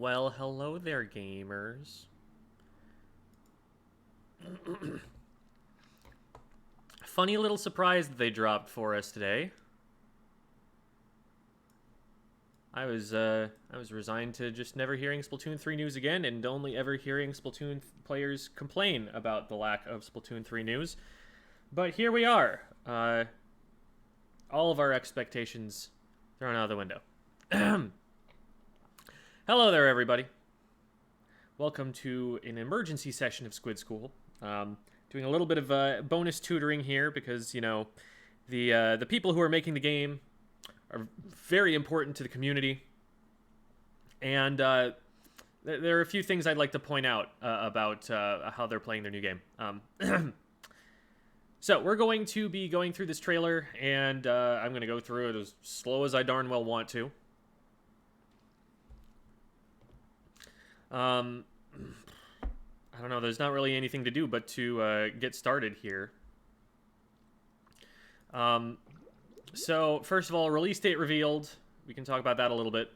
Well, hello there, gamers. Funny little surprise that they dropped for us today. I was resigned to just never hearing Splatoon 3 news again, and only ever hearing Splatoon players complain about the lack of Splatoon 3 news. But here we are. All of our expectations thrown out of the window. Hello there, everybody. Welcome to an emergency session of Squid School. Doing a little bit of bonus tutoring here because, you know, the people who are making the game are very important to the community. And there are a few things I'd like to point out about how they're playing their new game. So we're going to be going through this trailer, and I'm going to go through it as slow as I darn well want to. I don't know, there's not really anything to do but to get started here. So, first of all, release date revealed. We can talk about that a little bit.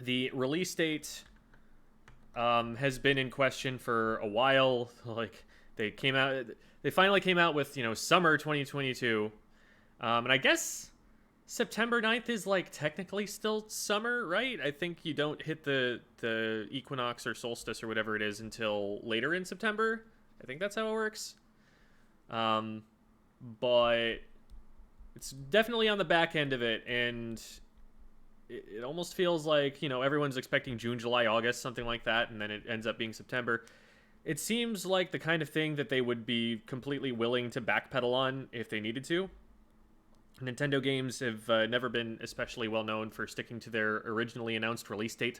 The release date has been in question for a while. Like, they finally came out with, you know, summer 2022. And I guess September 9th is, like, technically still summer, right? I think you don't hit the equinox or solstice or whatever it is until later in September. I think that's how it works. But it's definitely on the back end of it, and it almost feels like, you know, everyone's expecting June, July, August, something like that, and then it ends up being September. It seems like the kind of thing that they would be completely willing to backpedal on if they needed to. Nintendo games have never been especially well known for sticking to their originally announced release date.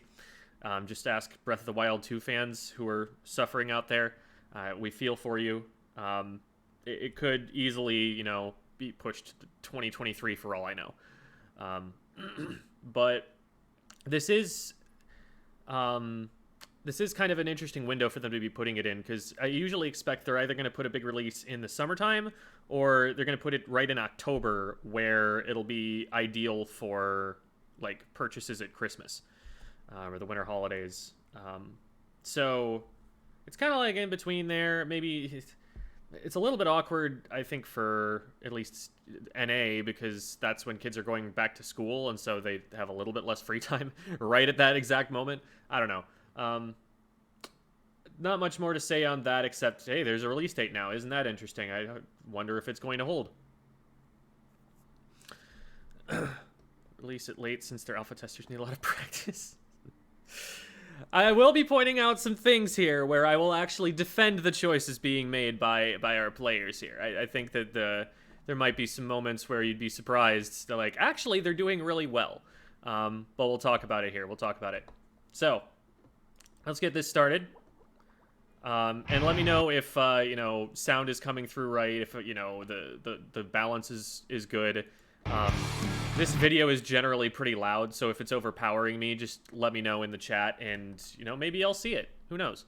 Just ask Breath of the Wild 2 fans who are suffering out there. We feel for you. It could easily, you know, be pushed to 2023 for all I know. But this is kind of an interesting window for them to be putting it in, because I usually expect they're either going to put a big release in the summertime or they're going to put it right in October, where it'll be ideal for, like, purchases at Christmas or the winter holidays. So it's kind of like in between there. Maybe it's a little bit awkward, I think, for at least NA, because that's when kids are going back to school, and so they have a little bit less free time right at that exact moment. I don't know. Not much more to say on that, except, hey, there's a release date now. Isn't that interesting? I wonder if it's going to hold. Release it late since their alpha testers need a lot of practice. I will be pointing out some things here where I will actually defend the choices being made by our players here. I think that there might be some moments where you'd be surprised. They're like, actually, they're doing really well. But we'll talk about it here. We'll talk about it. So, let's get this started. And let me know if, you know, sound is coming through right, if, you know, the balance is good. This video is generally pretty loud, so if it's overpowering me, just let me know in the chat, and, you know, maybe I'll see it. Who knows?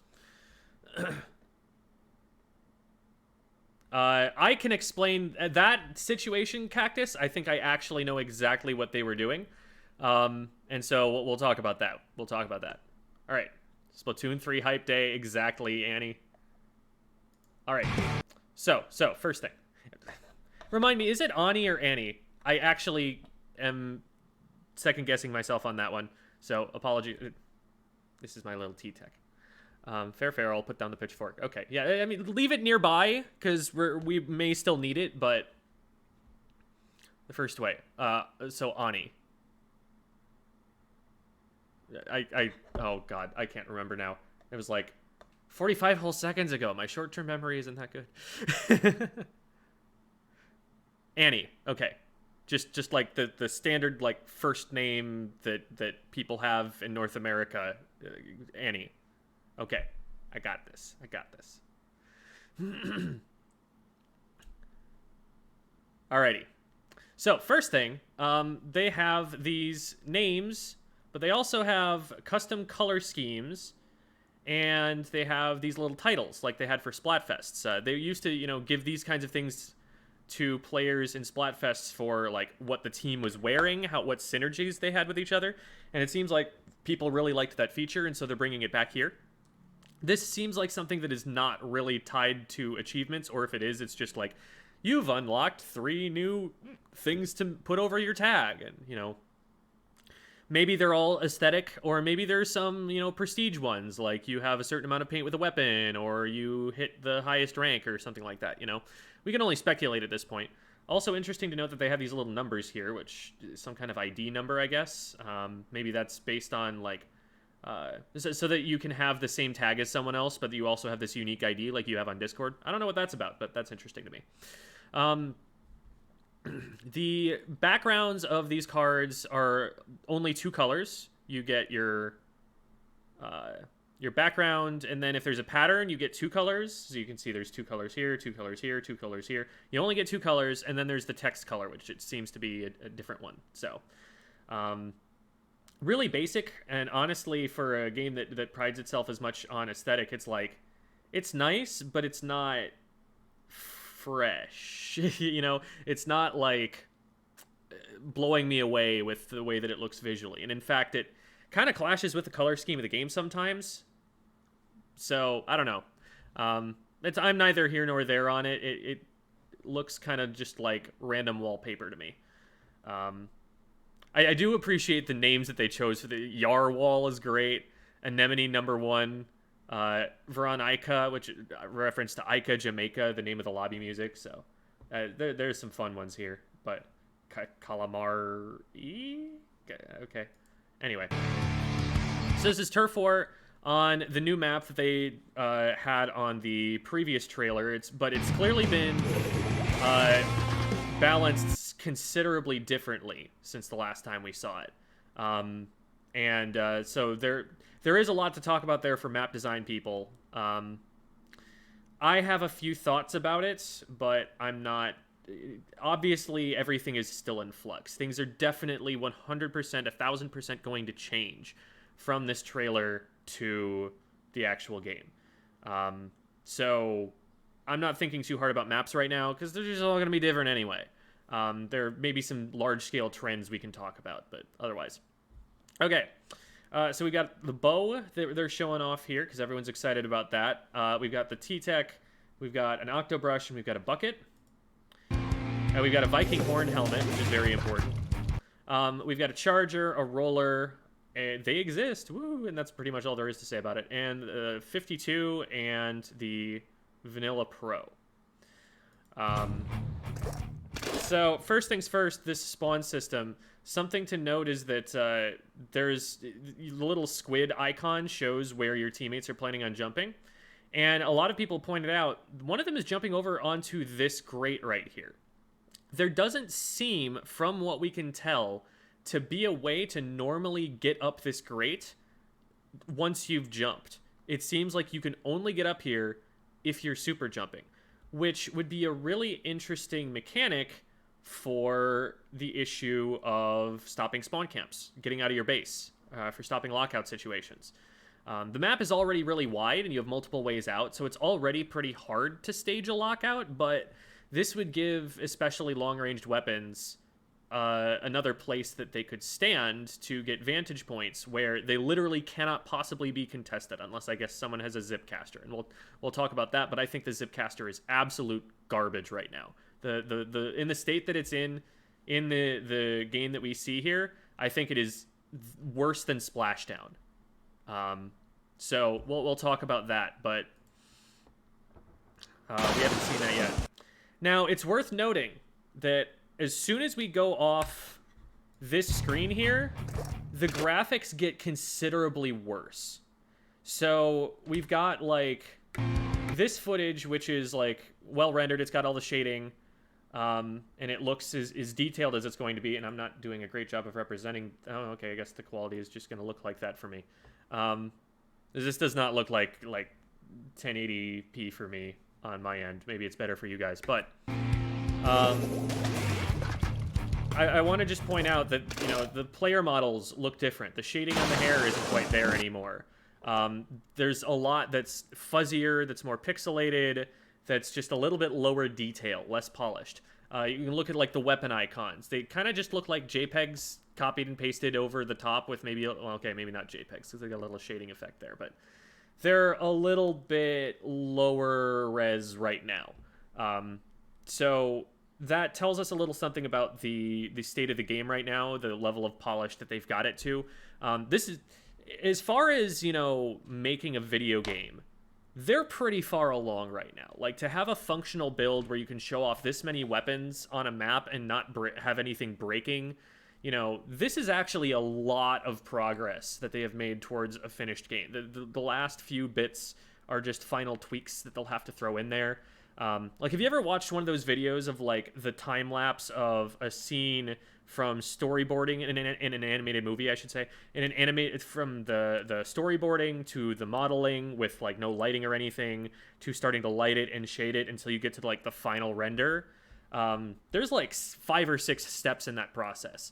I can explain that situation, Cactus. I think I actually know exactly what they were doing. And so we'll talk about that. We'll talk about that. All right. Splatoon 3 hype day, exactly, Annie. All right. So first thing. Remind me, is it Ani or Annie? I actually am second-guessing myself on that one, so apology. This is my little T-Tech. Fair, I'll put down the pitchfork. Okay, yeah, I mean, leave it nearby, because we may still need it, but the first way. So, Ani. Oh god, I can't remember now. It was like 45 whole seconds ago. My short-term memory isn't that good. Annie. Okay. Just like the standard, like, first name that people have in North America. Annie. Okay. I got this. Alrighty. So, first thing, they have these names, but they also have custom color schemes, and they have these little titles like they had for Splatfests. They used to, you know, give these kinds of things to players in Splatfests for, like, what the team was wearing, what synergies they had with each other, and it seems like people really liked that feature, and so they're bringing it back here. This seems like something that is not really tied to achievements, or if it is, it's just like, you've unlocked 3 new things to put over your tag, and, you know, maybe they're all aesthetic, or maybe there's some, you know, prestige ones, like you have a certain amount of paint with a weapon, or you hit the highest rank, or something like that, you know? We can only speculate at this point. Also interesting to note that they have these little numbers here, which is some kind of ID number, I guess. Maybe that's based on, like, so that you can have the same tag as someone else, but you also have this unique ID like you have on Discord. I don't know what that's about, but that's interesting to me. The backgrounds of these cards are only 2 colors. You get your background, and then if there's a pattern, you get 2 colors. So you can see there's 2 colors here, 2 colors here, 2 colors here. You only get 2 colors, and then there's the text color, which it seems to be a different one. So, really basic, and honestly, for a game that prides itself as much on aesthetic, it's like, it's nice, but it's not fresh. You know, it's not like blowing me away with the way that it looks visually. And in fact, it kind of clashes with the color scheme of the game sometimes. So, I don't know. I'm neither here nor there on it. It looks kind of just like random wallpaper to me. I do appreciate the names that they chose for the Yar Wall is great. Anemone #1. Veronica, which reference to Ica, Jamaica, the name of the lobby music. So there's some fun ones here. But Calamari? Okay. Anyway. So this is Turf War on the new map that they had on the previous trailer. But it's clearly been balanced considerably differently since the last time we saw it. So there is a lot to talk about there for map design people. I have a few thoughts about it, but I'm not... Obviously, everything is still in flux. Things are definitely 100%, 1,000% going to change from this trailer to the actual game. So I'm not thinking too hard about maps right now, because they're just all going to be different anyway. There may be some large-scale trends we can talk about, but otherwise. Okay. So we got the bow that they're showing off here, because everyone's excited about that. We've got the T-Tech, we've got an Octobrush, and we've got a bucket. And we've got a Viking horn helmet, which is very important. We've got a charger, a roller, and they exist, woo, and that's pretty much all there is to say about it. And 52 and the Vanilla Pro. So first things first, this spawn system. Something to note is that there's the little squid icon shows where your teammates are planning on jumping. And a lot of people pointed out, one of them is jumping over onto this grate right here. There doesn't seem, from what we can tell, to be a way to normally get up this grate once you've jumped. It seems like you can only get up here if you're super jumping, which would be a really interesting mechanic for the issue of stopping spawn camps, getting out of your base, for stopping lockout situations. The map is already really wide and you have multiple ways out, so it's already pretty hard to stage a lockout, but this would give especially long-ranged weapons another place that they could stand to get vantage points where they literally cannot possibly be contested unless, I guess, someone has a zipcaster, and we'll talk about that. But I think the zipcaster is absolute garbage right now. The in the state that it's in the game that we see here, I think it is worse than Splashdown. So we'll talk about that, but we haven't seen that yet. Now, it's worth noting that as soon as we go off this screen here, the graphics get considerably worse. So we've got, like, this footage, which is, like, well-rendered. It's got all the shading, and it looks as detailed as it's going to be, and I'm not doing a great job of representing... Oh, okay, I guess the quality is just going to look like that for me. This does not look like 1080p for me on my end. Maybe it's better for you guys, but I want to just point out that, you know, the player models look different. The shading on the hair isn't quite there anymore. There's a lot that's fuzzier, that's more pixelated, that's just a little bit lower detail, less polished. You can look at, like, the weapon icons. They kind of just look like JPEGs copied and pasted over the top with maybe, well, okay, maybe not JPEGs because they got a little shading effect there, but they're a little bit lower res right now. So that tells us a little something about the state of the game right now, the level of polish that they've got it to. This is, as far as, you know, making a video game, they're pretty far along right now. Like, to have a functional build where you can show off this many weapons on a map and not have anything breaking, you know, this is actually a lot of progress that they have made towards a finished game. The last few bits are just final tweaks that they'll have to throw in there. Like, have you ever watched one of those videos of, like, the time lapse of a scene from storyboarding in an animated movie, I should say, from the storyboarding to the modeling with, like, no lighting or anything, to starting to light it and shade it until you get to, like, the final render? There's like 5 or 6 steps in that process.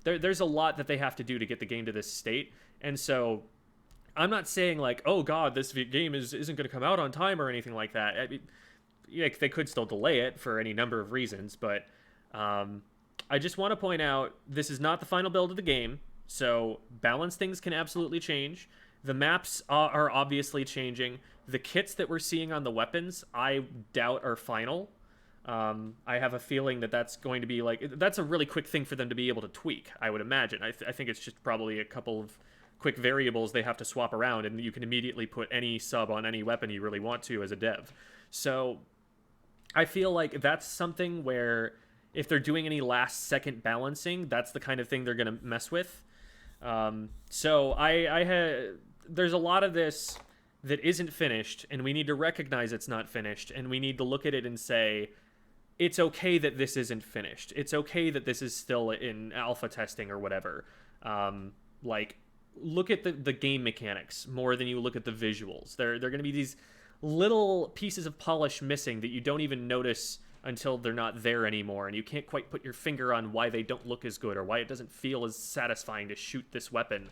There's a lot that they have to do to get the game to this state, and so I'm not saying, like, oh god, this game isn't going to come out on time or anything like that. I mean, yeah, they could still delay it for any number of reasons, but I just want to point out this is not the final build of the game, so balance things can absolutely change. The maps are obviously changing. The kits that we're seeing on the weapons, I doubt are final. I have a feeling that that's going to be, like, that's a really quick thing for them to be able to tweak, I would imagine. I think it's just probably a couple of quick variables they have to swap around, and you can immediately put any sub on any weapon you really want to as a dev. So I feel like that's something where if they're doing any last second balancing, that's the kind of thing they're going to mess with. So there's a lot of this that isn't finished, and we need to recognize it's not finished, and we need to look at it and say, it's okay that this isn't finished. It's okay that this is still in alpha testing or whatever. Like, look at the game mechanics more than you look at the visuals. They're going to be these little pieces of polish missing that you don't even notice until they're not there anymore, and you can't quite put your finger on why they don't look as good or why it doesn't feel as satisfying to shoot this weapon.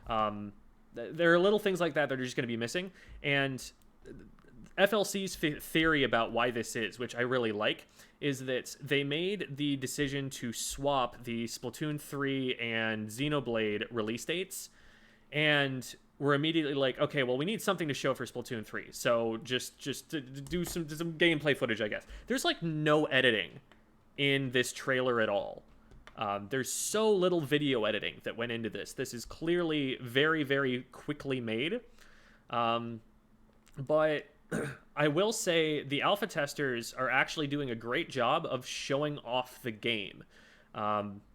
There are little things like that that are just going to be missing, and FLC's theory about why this is, which I really like, is that they made the decision to swap the Splatoon 3 and Xenoblade release dates, and we're immediately like, okay, well, we need something to show for Splatoon 3, so just to do some gameplay footage, I guess. There's, like, no editing in this trailer at all. There's so little video editing that went into this. This is clearly very, very quickly made. But I will say the alpha testers are actually doing a great job of showing off the game.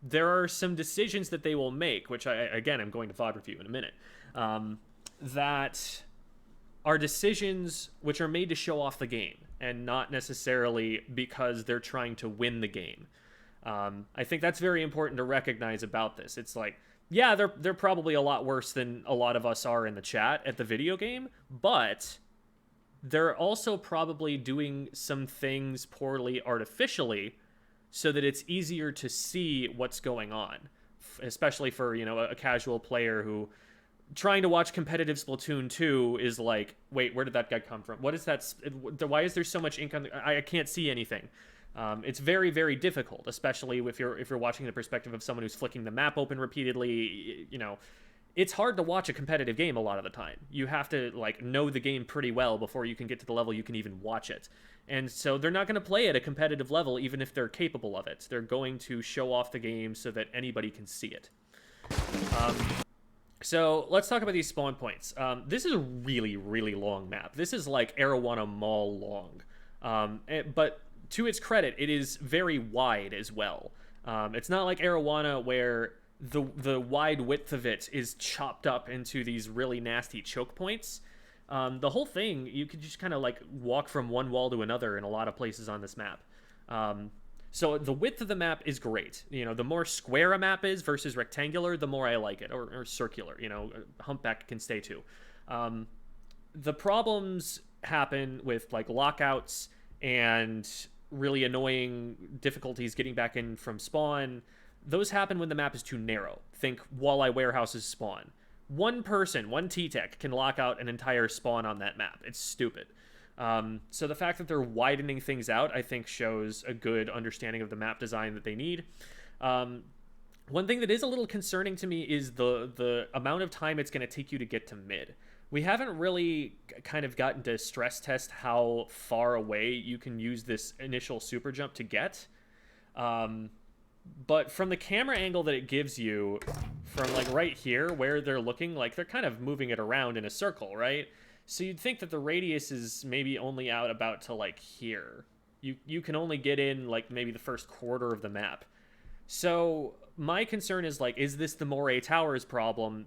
There are some decisions that they will make, which I'm going to VOD review in a minute, that are decisions which are made to show off the game and not necessarily because they're trying to win the game. I think that's very important to recognize about this. It's like, yeah, they're probably a lot worse than a lot of us are in the chat at the video game, but they're also probably doing some things poorly artificially so that it's easier to see what's going on, especially for, you know, a casual player who trying to watch competitive Splatoon 2 is like, wait, where did that guy come from? What is that? Why is there so much ink on I can't see anything. It's very, very difficult, especially if you're watching the perspective of someone who's flicking the map open repeatedly. You know, it's hard to watch a competitive game a lot of the time. You have to, like, know the game pretty well before you can get to the level you can even watch it. And so they're not going to play at a competitive level even if they're capable of it. They're going to show off the game so that anybody can see it. So let's talk about these spawn points. This is a really, really long map. This is like Arowana Mall long. But to its credit, it is very wide as well. It's not like Arowana where the wide width of it is chopped up into these really nasty choke points. The whole thing, you could just kind of like walk from one wall to another in a lot of places on this map. So the width of the map is great. You know, the more square a map is versus rectangular, the more I like it, or circular. You know, humpback can stay too. The problems happen with, like, lockouts and really annoying difficulties getting back in from spawn. Those happen when the map is too narrow. Think Walleye Warehouse's spawn. One person, one T-Tech, can lock out an entire spawn on that map. It's stupid. So the fact that they're widening things out, I think, shows a good understanding of the map design that they need. One thing that is a little concerning to me is the amount of time it's going to take you to get to mid. We haven't really kind of gotten to stress test how far away you can use this initial super jump to get. But from the camera angle that it gives you, from like right here where they're looking, like they're kind of moving it around in a circle, right? So you'd think that the radius is maybe only out about to like here. You can only get in like maybe the first quarter of the map. So my concern is like, is this the Moray Towers problem?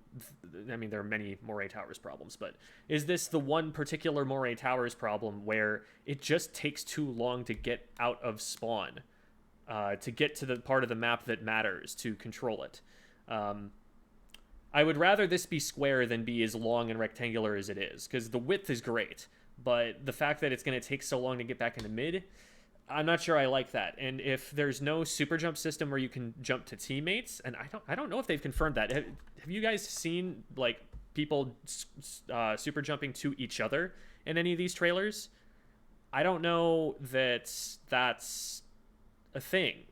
I mean, there are many Moray Towers problems, but is this the one particular Moray Towers problem where it just takes too long to get out of spawn, to get to the part of the map that matters to control it? I would rather this be square than be as long and rectangular as it is, because the width is great, but the fact that it's going to take so long to get back into mid, I'm not sure I like that. And if there's no super jump system where you can jump to teammates, and I don't know if they've confirmed that. Have you guys seen like people super jumping to each other in any of these trailers? I don't know that that's a thing.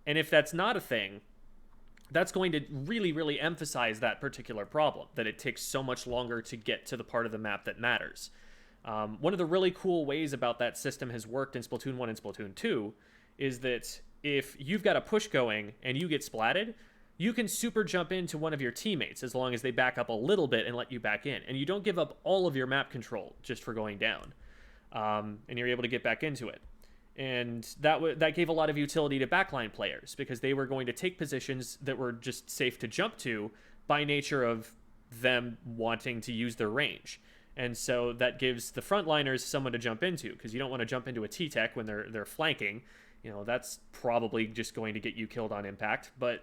And if that's not a thing, that's going to really, really emphasize that particular problem, that it takes so much longer to get to the part of the map that matters. One of the really cool ways about that system has worked in Splatoon 1 and Splatoon 2 is that if you've got a push going and you get splatted, you can super jump into one of your teammates as long as they back up a little bit and let you back in. And you don't give up all of your map control just for going down. And you're able to get back into it. And that gave a lot of utility to backline players because they were going to take positions that were just safe to jump to by nature of them wanting to use their range. And so that gives the frontliners someone to jump into, because you don't want to jump into a T-Tech when they're flanking. You know, that's probably just going to get you killed on impact. But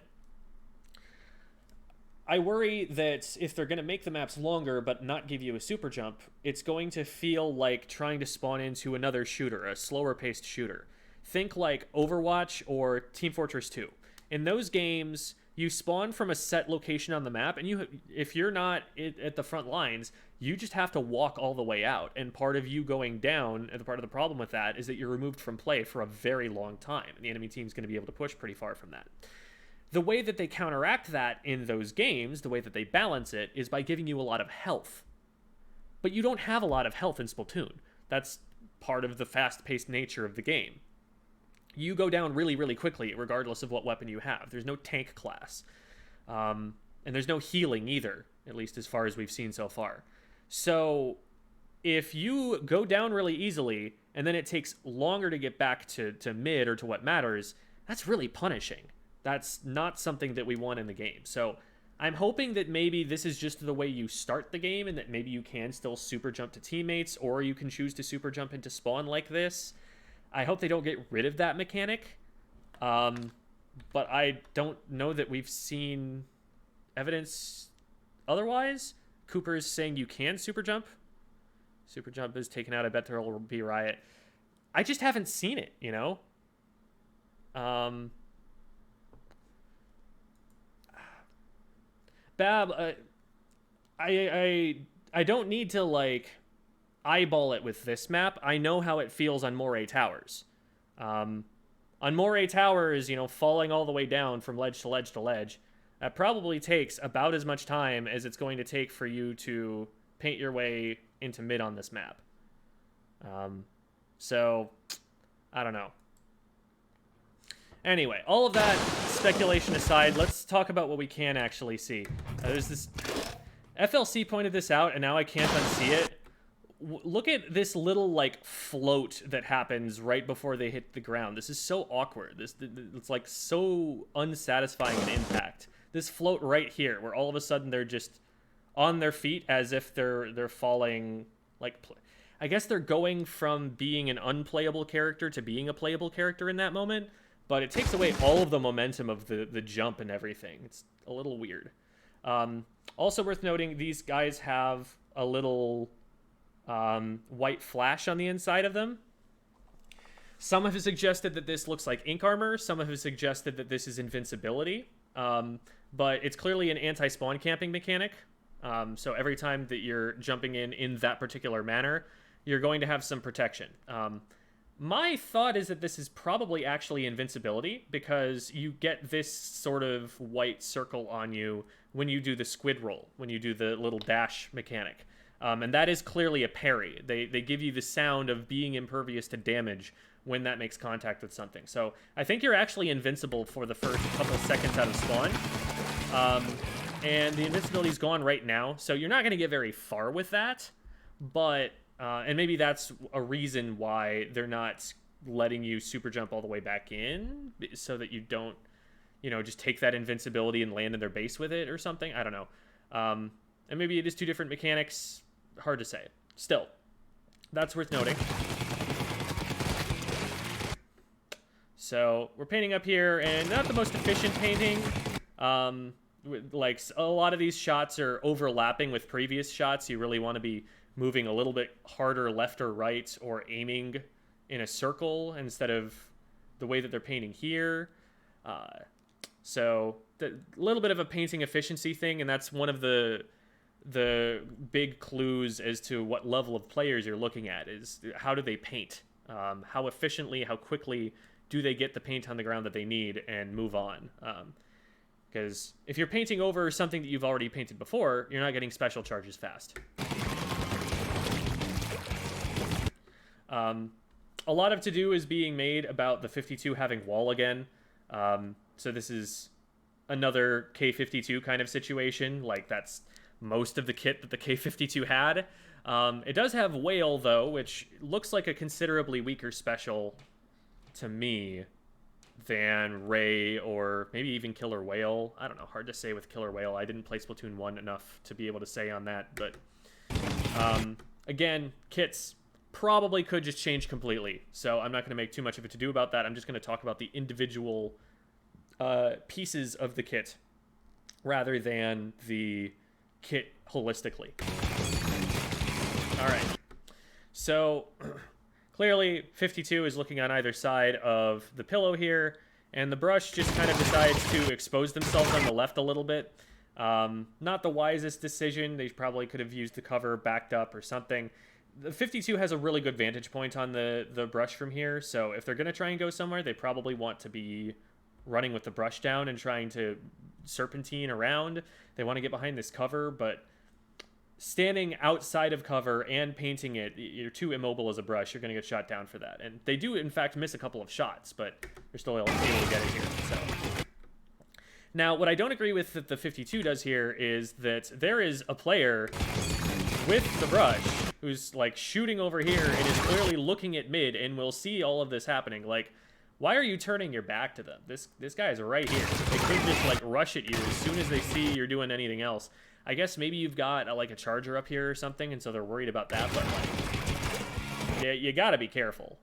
I worry that if they're going to make the maps longer but not give you a super jump, it's going to feel like trying to spawn into another shooter, a slower paced shooter. Think like Overwatch or Team Fortress 2. In those games, you spawn from a set location on the map, and if you're not at the front lines, you just have to walk all the way out. And part of you going down, and part of the problem with that, is that you're removed from play for a very long time, and the enemy team's going to be able to push pretty far from that. The way that they counteract that in those games, the way that they balance it, is by giving you a lot of health. But you don't have a lot of health in Splatoon. That's part of the fast-paced nature of the game. You go down really, really quickly, regardless of what weapon you have. There's no tank class. And there's no healing either, at least as far as we've seen so far. So if you go down really easily, and then it takes longer to get back to mid or to what matters, that's really punishing. That's not something that we want in the game. So I'm hoping that maybe this is just the way you start the game, and that maybe you can still super jump to teammates, or you can choose to super jump into spawn like this. I hope they don't get rid of that mechanic. But I don't know that we've seen evidence otherwise. Cooper's saying you can super jump. Super jump is taken out. I bet there will be riot. I just haven't seen it, you know? Bab, I don't need to, like, eyeball it with this map. I know how it feels on Moray Towers. On Moray Towers, you know, falling all the way down from ledge to ledge to ledge, that probably takes about as much time as it's going to take for you to paint your way into mid on this map. So, I don't know. Anyway, all of that speculation aside, let's talk about what we can actually see. There's this... FLC pointed this out, and now I can't unsee it. Look at this little, like, float that happens right before they hit the ground. This is so awkward. It's, like, so unsatisfying in impact. This float right here, where all of a sudden they're just on their feet as if they're falling, like... I guess they're going from being an unplayable character to being a playable character in that moment, but it takes away all of the momentum of the jump and everything. It's a little weird. Also worth noting, these guys have a little white flash on the inside of them. Some have suggested that this looks like ink armor. Some have suggested that this is invincibility. But it's clearly an anti-spawn camping mechanic. So every time that you're jumping in that particular manner, you're going to have some protection. My thought is that this is probably actually invincibility, because you get this sort of white circle on you when you do the squid roll, when you do the little dash mechanic. And that is clearly a parry. They give you the sound of being impervious to damage when that makes contact with something. So I think you're actually invincible for the first couple seconds out of spawn. And the invincibility's gone right now, so you're not going to get very far with that. But, and maybe that's a reason why they're not letting you super jump all the way back in, so that you don't, you know, just take that invincibility and land in their base with it or something. I don't know. And maybe it is two different mechanics. Hard to say. Still, that's worth noting. So we're painting up here, and not the most efficient painting. Like, a lot of these shots are overlapping with previous shots. You really want to be moving a little bit harder left or right, or aiming in a circle instead of the way that they're painting here. So a little bit of a painting efficiency thing, and that's one of the big clues as to what level of players you're looking at, is how do they paint? How efficiently, how quickly do they get the paint on the ground that they need and move on? Because if you're painting over something that you've already painted before, you're not getting special charges fast. A lot of to-do is being made about the 52 having wall again. So this is another K52 kind of situation. Like, that's most of the kit that the K52 had. It does have whale, though, which looks like a considerably weaker special to me than Ray, or maybe even Killer Whale. I don't know, hard to say with Killer Whale. I didn't play Splatoon 1 enough to be able to say on that, but again, kits probably could just change completely, so I'm not going to make too much of a to-do about that. I'm just going to talk about the individual pieces of the kit rather than the kit holistically. All right, so clearly 52 is looking on either side of the pillow here, and the brush just kind of decides to expose themselves on the left a little bit. Not the wisest decision. They probably could have used the cover backed up or something. The 52 has a really good vantage point on the brush from here, so if they're going to try and go somewhere, they probably want to be running with the brush down and trying to serpentine around. They want to get behind this cover, but standing outside of cover and painting it, you're too immobile as a brush. You're going to get shot down for that. And they do, in fact, miss a couple of shots, but they're still able to get it here. So now, what I don't agree with that the 52 does here is that there is a player with the brush who's, like, shooting over here and is clearly looking at mid and will see all of this happening. Like, why are you turning your back to them? This guy is right here. They could just, like, rush at you as soon as they see you're doing anything else. I guess maybe you've got like a charger up here or something, and so they're worried about that, but like, yeah, you gotta be careful.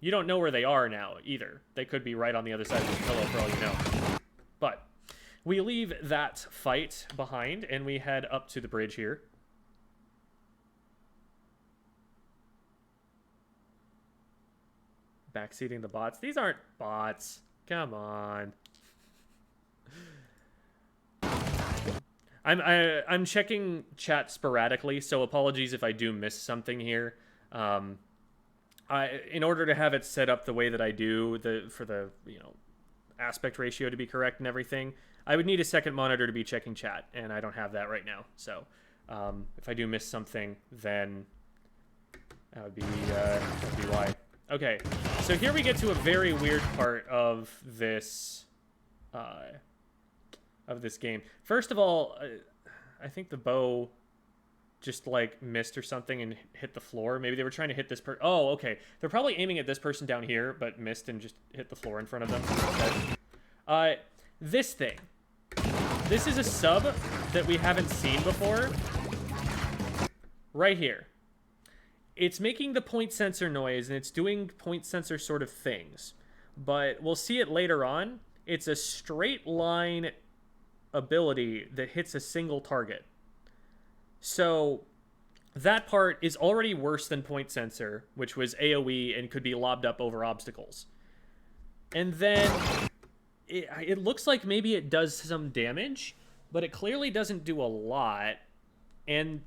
You don't know where they are now either. They could be right on the other side of the pillow for all you know. But we leave that fight behind and we head up to the bridge here. Backseating the bots. These aren't bots. Come on. I'm checking chat sporadically, so apologies if I do miss something here. In order to have it set up the way that I do, for the aspect ratio to be correct and everything, I would need a second monitor to be checking chat, and I don't have that right now. So if I do miss something, then that would be why. Okay, so here we get to a very weird part of this game. First of all, I think the bow just like missed or something and hit the floor. Maybe they were trying to hit this person. Oh, okay. They're probably aiming at this person down here, but missed and just hit the floor in front of them. This thing. This is a sub that we haven't seen before. Right here. It's making the point sensor noise, and it's doing point sensor sort of things. But we'll see it later on. It's a straight line ability that hits a single target. So that part is already worse than point sensor, which was AoE and could be lobbed up over obstacles. And then it looks like maybe it does some damage, but it clearly doesn't do a lot. And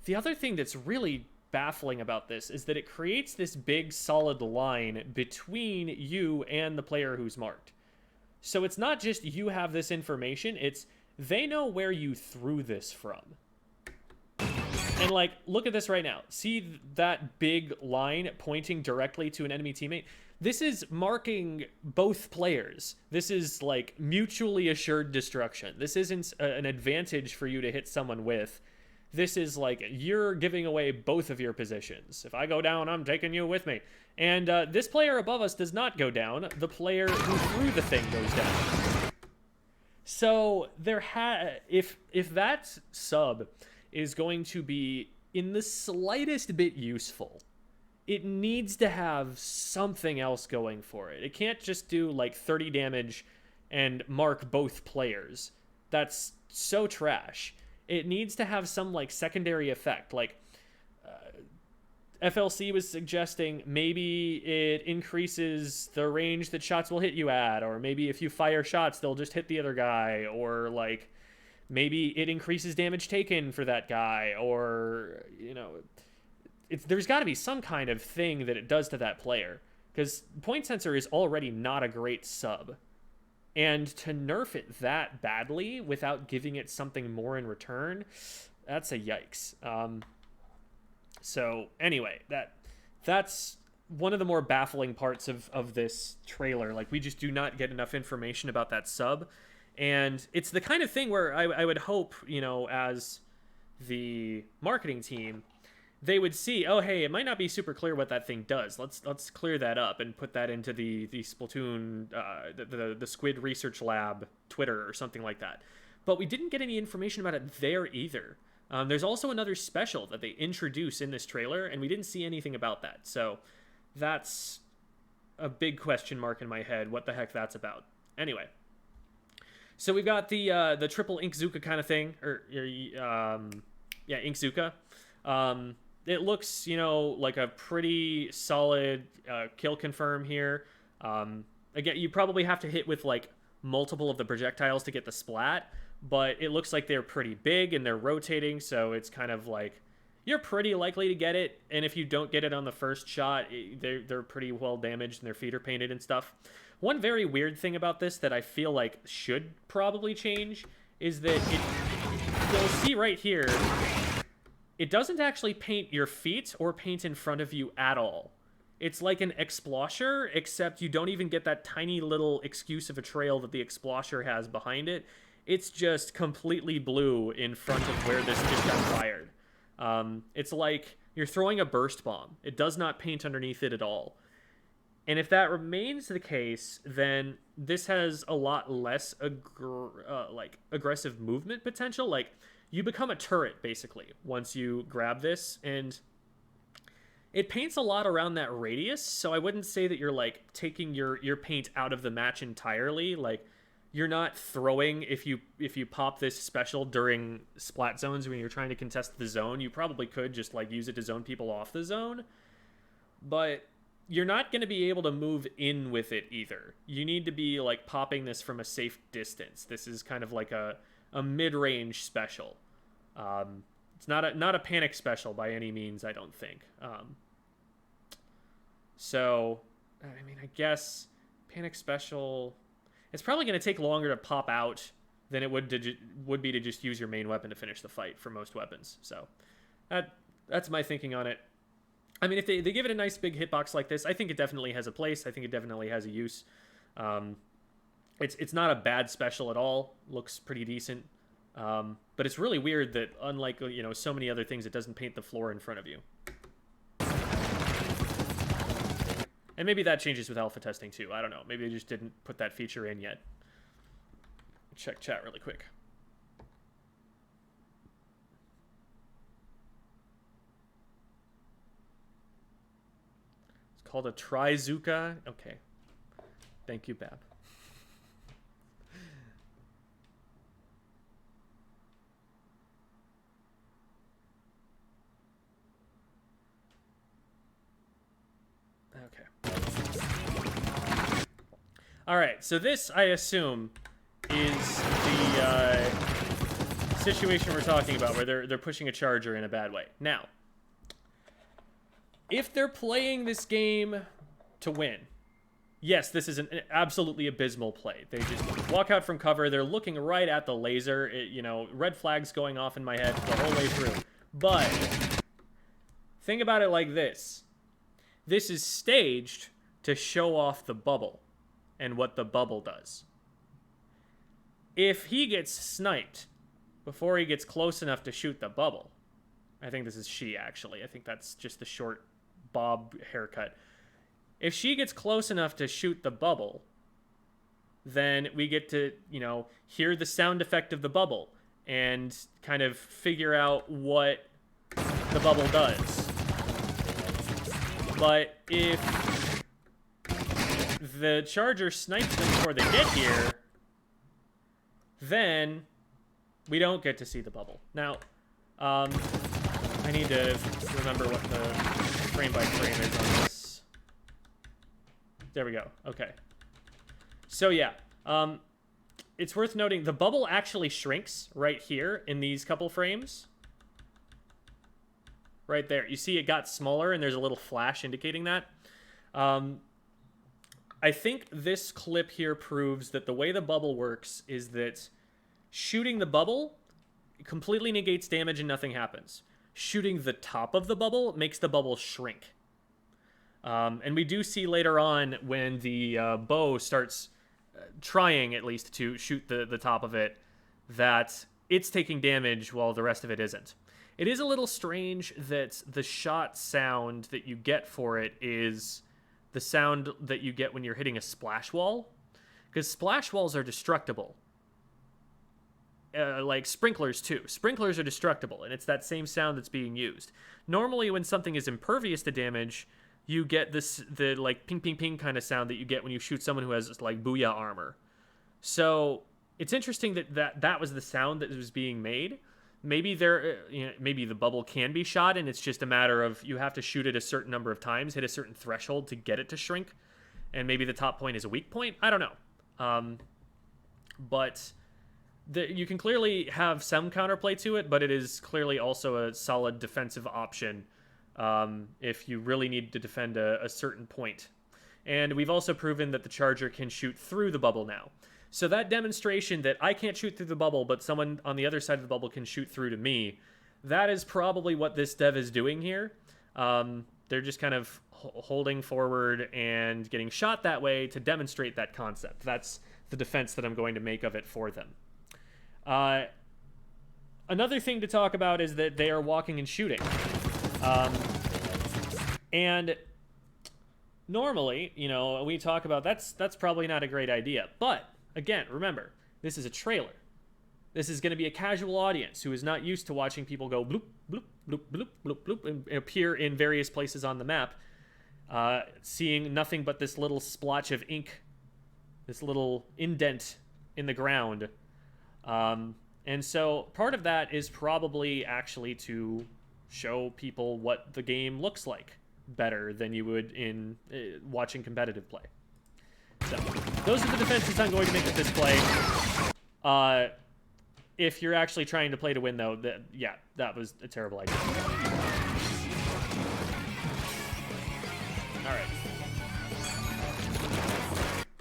the other thing that's really baffling about this is that it creates this big solid line between you and the player who's marked. So it's not just you have this information, it's they know where you threw this from. And like, look at this right now. See that big line pointing directly to an enemy teammate? This is marking both players. This is like mutually assured destruction. This isn't an advantage for you to hit someone with. This is like, you're giving away both of your positions. If I go down, I'm taking you with me. And this player above us does not go down. The player who threw the thing goes down. So if that sub is going to be in the slightest bit useful, it needs to have something else going for it. It can't just do like 30 damage and mark both players. That's so trash. It needs to have some like secondary effect. Like FLC was suggesting maybe it increases the range that shots will hit you at, or maybe if you fire shots, they'll just hit the other guy, or like maybe it increases damage taken for that guy, or, you know, there's got to be some kind of thing that it does to that player, because point sensor is already not a great sub. And to nerf it that badly without giving it something more in return, that's a yikes. So anyway, that's one of the more baffling parts of this trailer. Like, we just do not get enough information about that sub. And it's the kind of thing where I would hope, you know, as the marketing team, they would see, oh, hey, it might not be super clear what that thing does. Let's clear that up and put that into the Splatoon, the Squid Research Lab Twitter or something like that. But we didn't get any information about it there either. There's also another special that they introduce in this trailer, and we didn't see anything about that. So that's a big question mark in my head, what the heck that's about. Anyway, so we've got the triple Inkzuka kind of thing, or yeah, Inkzuka. It looks, you know, like a pretty solid kill confirm here. Again, you probably have to hit with like multiple of the projectiles to get the splat, but it looks like they're pretty big and they're rotating, so it's kind of like you're pretty likely to get it. And if you don't get it on the first shot, they're pretty well damaged and their feet are painted and stuff. One very weird thing about this that I feel like should probably change is that you'll see right here, it doesn't actually paint your feet or paint in front of you at all. It's like an Explosher, except you don't even get that tiny little excuse of a trail that the Explosher has behind it. It's just completely blue in front of where this just got fired. It's like you're throwing a burst bomb. It does not paint underneath it at all. And if that remains the case, then this has a lot less aggressive movement potential. Like, you become a turret, basically, once you grab this, and it paints a lot around that radius, so I wouldn't say that you're, like, taking your paint out of the match entirely. Like, you're not throwing, if you pop this special during splat zones when you're trying to contest the zone, you probably could just, like, use it to zone people off the zone, but you're not going to be able to move in with it either. You need to be, like, popping this from a safe distance. This is kind of like a mid-range special. It's not a panic special by any means, I don't think. So, I mean, I guess panic special, it's probably going to take longer to pop out than it would be to just use your main weapon to finish the fight for most weapons. So that's my thinking on it. I mean, if they give it a nice big hitbox like this, I think it definitely has a place. I think it definitely has a use. It's not a bad special at all. Looks pretty decent. But it's really weird that, unlike, you know, so many other things, it doesn't paint the floor in front of you. And maybe that changes with alpha testing too. I don't know. Maybe they just didn't put that feature in yet. Check chat really quick. It's called a Trizuka. Okay. Thank you, Bab. Okay. All right, so this, I assume, is the situation we're talking about, where they're pushing a charger in a bad way. Now, If they're playing this game to win, yes, this is an absolutely abysmal play. They just walk out from cover. They're looking right at the laser. Red flags going off in my head the whole way through. But think about it like this. This is staged to show off the bubble and what the bubble does. If he gets sniped before he gets close enough to shoot the bubble, I think this is she, actually. I think that's just the short bob haircut. If she gets close enough to shoot the bubble, then we get to, hear the sound effect of the bubble and kind of figure out what the bubble does. But if the charger snipes them before they get here, then we don't get to see the bubble. Now, I need to remember what the frame by frame is on this. There we go. Okay. So yeah, it's worth noting the bubble actually shrinks right here in these couple frames. Right there. You see it got smaller and there's a little flash indicating that. I think this clip here proves that the way the bubble works is that shooting the bubble completely negates damage and nothing happens. Shooting the top of the bubble makes the bubble shrink. And we do see later on when the bow starts trying, at least, to shoot the top of it, that it's taking damage while the rest of it isn't. It is a little strange that the shot sound that you get for it is the sound that you get when you're hitting a splash wall, because splash walls are destructible. Like sprinklers too. Sprinklers are destructible, and it's that same sound that's being used. Normally, when something is impervious to damage, you get the like ping ping ping kind of sound that you get when you shoot someone who has like booyah armor. So it's interesting that was the sound that was being made. Maybe maybe the bubble can be shot, and it's just a matter of you have to shoot it a certain number of times, hit a certain threshold to get it to shrink, and maybe the top point is a weak point. I don't know. But you can clearly have some counterplay to it, but it is clearly also a solid defensive option if you really need to defend a certain point. And we've also proven that the charger can shoot through the bubble now. So that demonstration that I can't shoot through the bubble, but someone on the other side of the bubble can shoot through to me, that is probably what this dev is doing here. They're just kind of holding forward and getting shot that way to demonstrate that concept. That's the defense that I'm going to make of it for them. Another thing to talk about is that they are walking and shooting. And normally, we talk about that's probably not a great idea. But again, remember, this is a trailer. This is going to be a casual audience who is not used to watching people go bloop, bloop, bloop, bloop, bloop, bloop, and appear in various places on the map, seeing nothing but this little splotch of ink, this little indent in the ground. And so part of that is probably actually to show people what the game looks like better than you would in watching competitive play. So those are the defenses I'm going to make with this play. If you're actually trying to play to win, though, that was a terrible idea.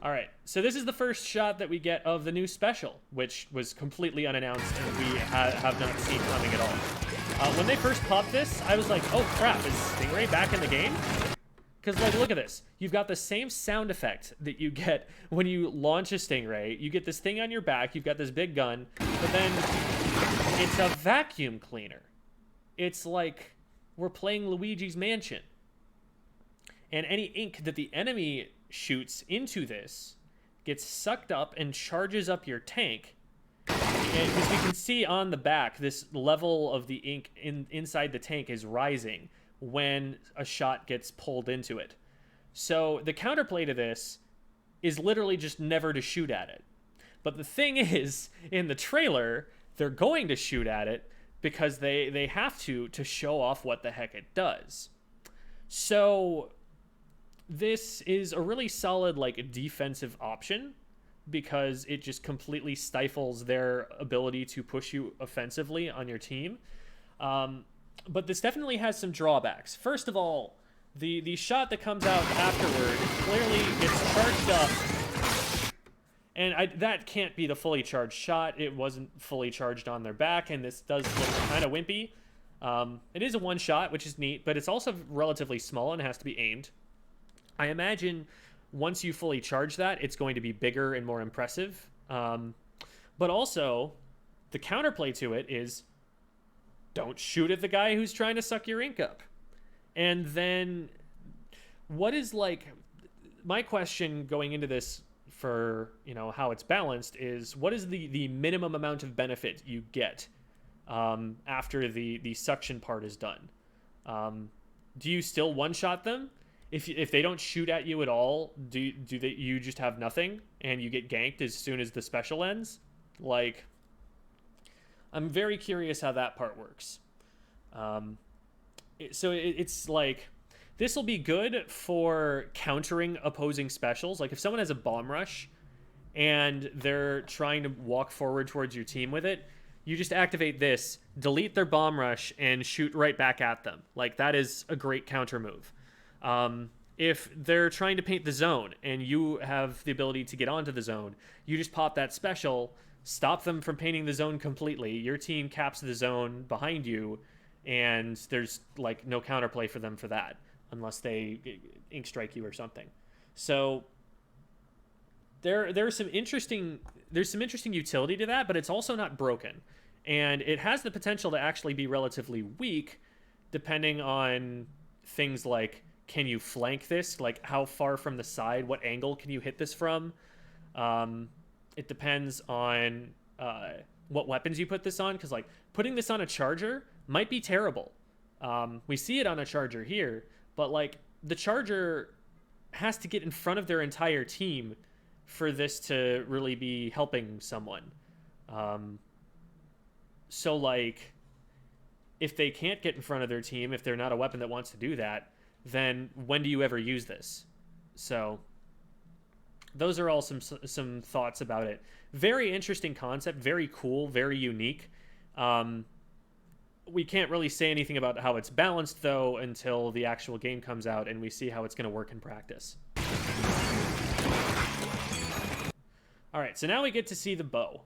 All right, so this is the first shot that we get of the new special, which was completely unannounced and we have not seen coming at all. When they first popped this, I was like, oh crap, is Stingray back in the game? Because, like, look at this. You've got the same sound effect that you get when you launch a Stingray. You get this thing on your back, you've got this big gun, but then it's a vacuum cleaner. It's like we're playing Luigi's Mansion. And any ink that the enemy shoots into this gets sucked up and charges up your tank. And as you can see on the back, this level of the ink inside the tank is rising when a shot gets pulled into it. So the counterplay to this is literally just never to shoot at it. But the thing is, in the trailer, they're going to shoot at it because they have to show off what the heck it does. So this is a really solid, like, defensive option because it just completely stifles their ability to push you offensively on your team. But this definitely has some drawbacks. First of all, The shot that comes out afterward clearly gets charged up, and that can't be the fully charged shot. It wasn't fully charged on their back, and this does look kind of wimpy. It is a one shot, which is neat, but it's also relatively small and has to be aimed. I imagine once you fully charge that, it's going to be bigger and more impressive. But also, the counterplay to it is, don't shoot at the guy who's trying to suck your ink up. And then, what is, like, my question going into this for, you know, how it's balanced is, what is the minimum amount of benefit you get after the suction part is done? Do you still one-shot them? If they don't shoot at you at all, you just have nothing and you get ganked as soon as the special ends? Like, I'm very curious how that part works. It's like, this will be good for countering opposing specials. Like, if someone has a bomb rush and they're trying to walk forward towards your team with it, you just activate this, delete their bomb rush, and shoot right back at them. Like, that is a great counter move. If they're trying to paint the zone and you have the ability to get onto the zone, you just pop that special, stop them from painting the zone completely. Your team caps the zone behind you, and there's, like, no counterplay for them for that, unless they ink strike you or something. So there's some interesting utility to that, but it's also not broken. And it has the potential to actually be relatively weak, depending on things like, can you flank this? Like, how far from the side, what angle can you hit this from? It depends on what weapons you put this on, because, like, putting this on a charger might be terrible. We see it on a charger here, but, like, the charger has to get in front of their entire team for this to really be helping someone. So, like, if they can't get in front of their team, if they're not a weapon that wants to do that, then when do you ever use this? So those are all some thoughts about it. Very interesting concept, very cool, very unique. We can't really say anything about how it's balanced, though, until the actual game comes out and we see how it's going to work in practice. All right, so now we get to see the bow.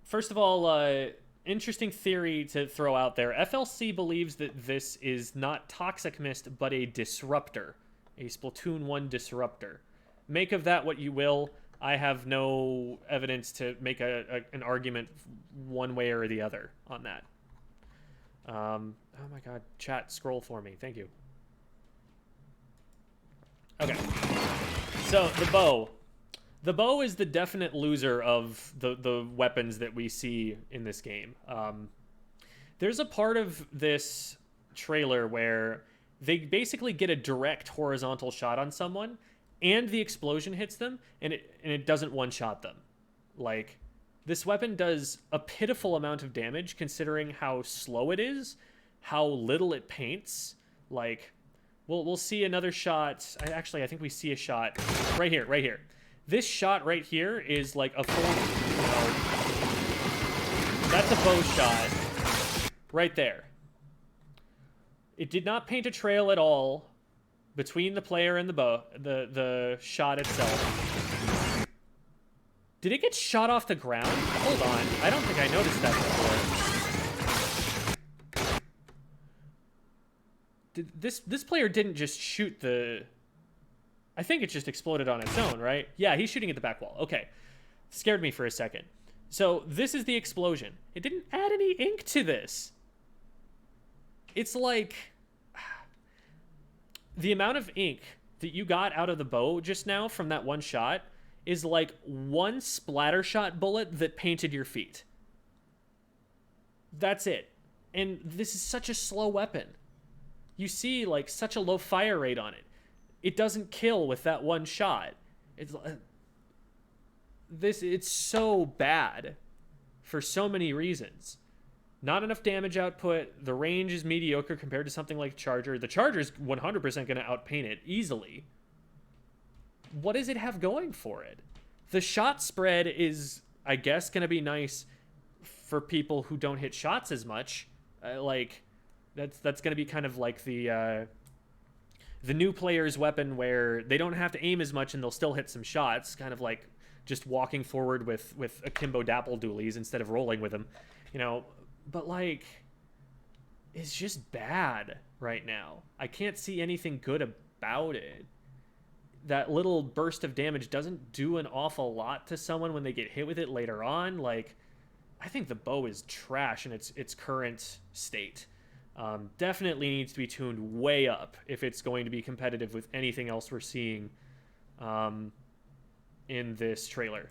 First of all, interesting theory to throw out there. FLC believes that this is not Toxic Mist, but a disruptor. A Splatoon 1 disruptor. Make of that what you will. I have no evidence to make an argument one way or the other on that. Oh my god, chat, scroll for me. Thank you. Okay. So, the bow. The bow is the definite loser of the weapons that we see in this game. There's a part of this trailer where they basically get a direct horizontal shot on someone, and the explosion hits them, and it doesn't one-shot them. Like, this weapon does a pitiful amount of damage considering how slow it is, how little it paints. Like, we'll see another shot. I think we see a shot right here. This shot right here is like a full, that's a bow shot right there. It did not paint a trail at all between the player and the bow, the shot itself. Did it get shot off the ground? Hold on, I don't think I noticed that before. This player didn't just shoot the... I think it just exploded on its own, right? Yeah, he's shooting at the back wall. Okay. Scared me for a second. So this is the explosion. It didn't add any ink to this. It's like... the amount of ink that you got out of the bow just now from that one shot is like one splatter shot bullet that painted your feet. That's it. And this is such a slow weapon. You see, like, such a low fire rate on it. It doesn't kill with that one shot. It's so bad for so many reasons. Not enough damage output. The range is mediocre compared to something like Charger. The Charger's 100% going to outpaint it easily. What does it have going for it? The shot spread is, I guess, going to be nice for people who don't hit shots as much. That's going to be kind of like the the new player's weapon where they don't have to aim as much and they'll still hit some shots, kind of like just walking forward with akimbo dapple dualies instead of rolling with them, you know. But like, it's just bad right now. I can't see anything good about it. That little burst of damage doesn't do an awful lot to someone when they get hit with it later on. Like, I think the bow is trash in its current state. Definitely needs to be tuned way up if it's going to be competitive with anything else we're seeing in this trailer.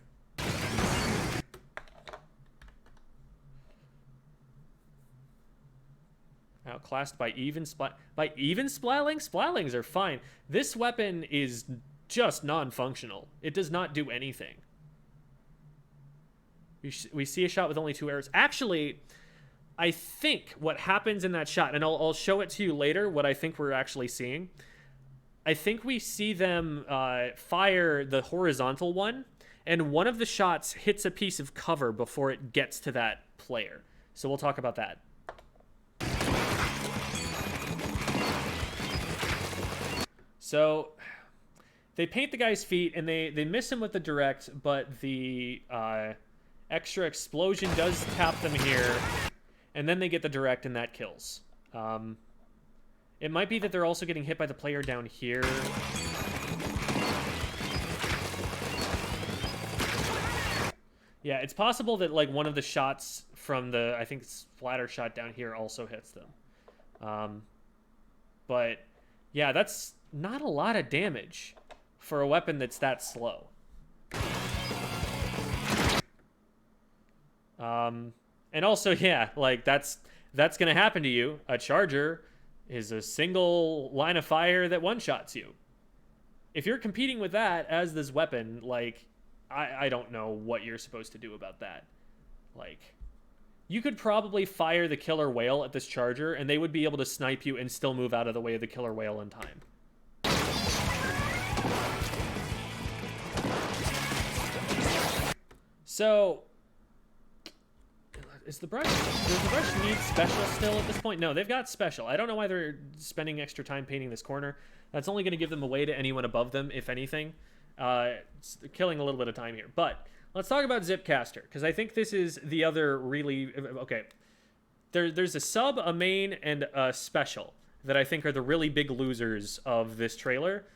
Outclassed by even splatlings? Splatlings are fine. This weapon is just non-functional. It does not do anything. We see a shot with only 2 arrows. Actually, I think what happens in that shot, and I'll show it to you later, what I think we're actually seeing. I think we see them fire the horizontal one, and one of the shots hits a piece of cover before it gets to that player. So we'll talk about that. So they paint the guy's feet, and they miss him with the direct, but the extra explosion does tap them here, and then they get the direct, and that kills. It might be that they're also getting hit by the player down here. Yeah, it's possible that like one of the shots from the, I think, splatter shot down here also hits them. But yeah, that's not a lot of damage for a weapon that's that slow. And also, yeah, like that's gonna happen to you. A charger is a single line of fire that one-shots you. If you're competing with that as this weapon, like, I don't know what you're supposed to do about that. Like, you could probably fire the killer whale at this charger, and they would be able to snipe you and still move out of the way of the killer whale in time. So, does the brush need special still at this point? No, they've got special. I don't know why they're spending extra time painting this corner. That's only going to give them away to anyone above them, if anything. It's killing a little bit of time here. But let's talk about Zipcaster, because I think this is the other really... Okay, there's a sub, a main, and a special that I think are the really big losers of this trailer.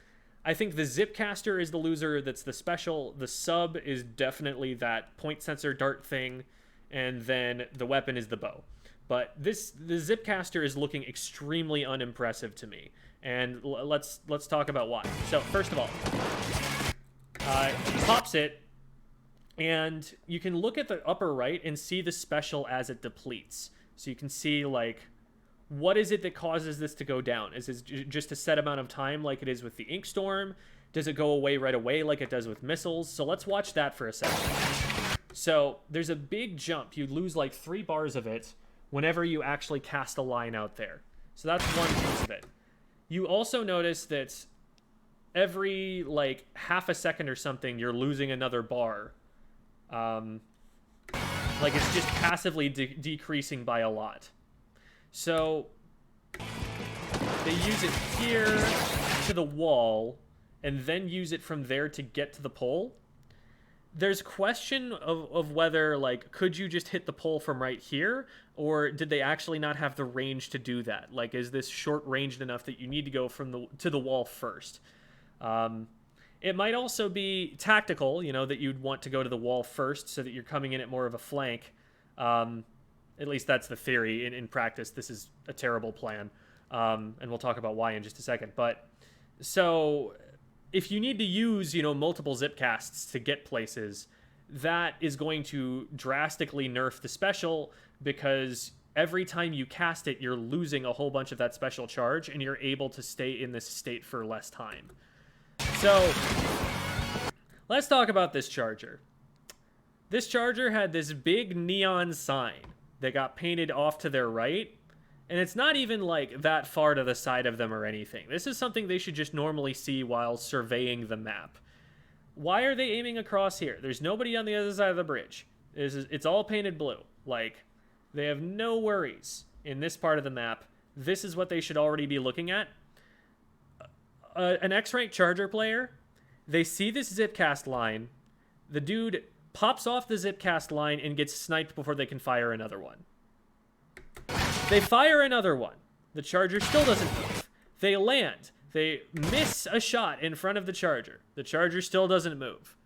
I think the Zipcaster is the loser that's the special. The sub is definitely that point sensor dart thing, and then the weapon is the bow. But the Zipcaster is looking extremely unimpressive to me, and let's talk about why. So first of all, he pops it, and you can look at the upper right and see the special as it depletes. So you can see, like, what is it that causes this to go down? Is it just a set amount of time like it is with the Ink Storm? Does it go away right away like it does with missiles? So let's watch that for a second. So there's a big jump. You lose like 3 bars of it whenever you actually cast a line out there. So that's one piece of it. You also notice that every like half a second or something, you're losing another bar. Like it's just passively decreasing by a lot. So they use it here to the wall and then use it from there to get to the pole. There's question of whether, like, could you just hit the pole from right here, or did they actually not have the range to do that? Like, is this short-ranged enough that you need to go from to the wall first? It might also be tactical, you know, that you'd want to go to the wall first so that you're coming in at more of a flank. At least that's the theory. In practice, this is a terrible plan. And we'll talk about why in just a second. But so if you need to use, you know, multiple zip casts to get places, that is going to drastically nerf the special, because every time you cast it, you're losing a whole bunch of that special charge, and you're able to stay in this state for less time. So let's talk about this charger. This charger had this big neon sign that got painted off to their right, and it's not even like that far to the side of them or anything. This is something they should just normally see while surveying the map. Why are they aiming across here? There's nobody on the other side of the bridge. It's all painted blue. Like, they have no worries in this part of the map. This is what they should already be looking at. an X-Rank Charger player, they see this Zipcast line, the dude pops off the Zipcast line and gets sniped before they can fire another one. They fire another one. The Charger still doesn't move. They land. They miss a shot in front of the Charger. The Charger still doesn't move.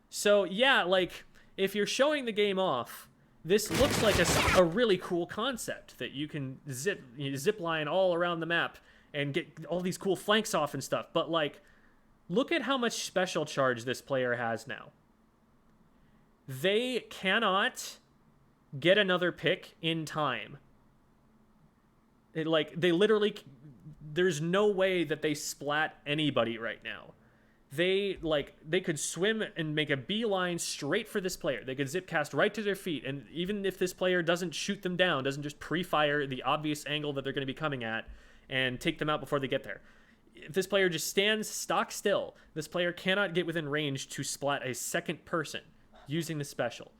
So, yeah, like, if you're showing the game off, this looks like a really cool concept that you can zip line all around the map and get all these cool flanks off and stuff. But, like, look at how much special charge this player has now. They cannot get another pick in time. They literally, there's no way that they splat anybody right now. They could swim and make a beeline straight for this player. They could zipcast right to their feet, and even if this player doesn't shoot them down, doesn't just pre-fire the obvious angle that they're going to be coming at and take them out before they get there. If this player just stands stock still, this player cannot get within range to splat a second person using the special.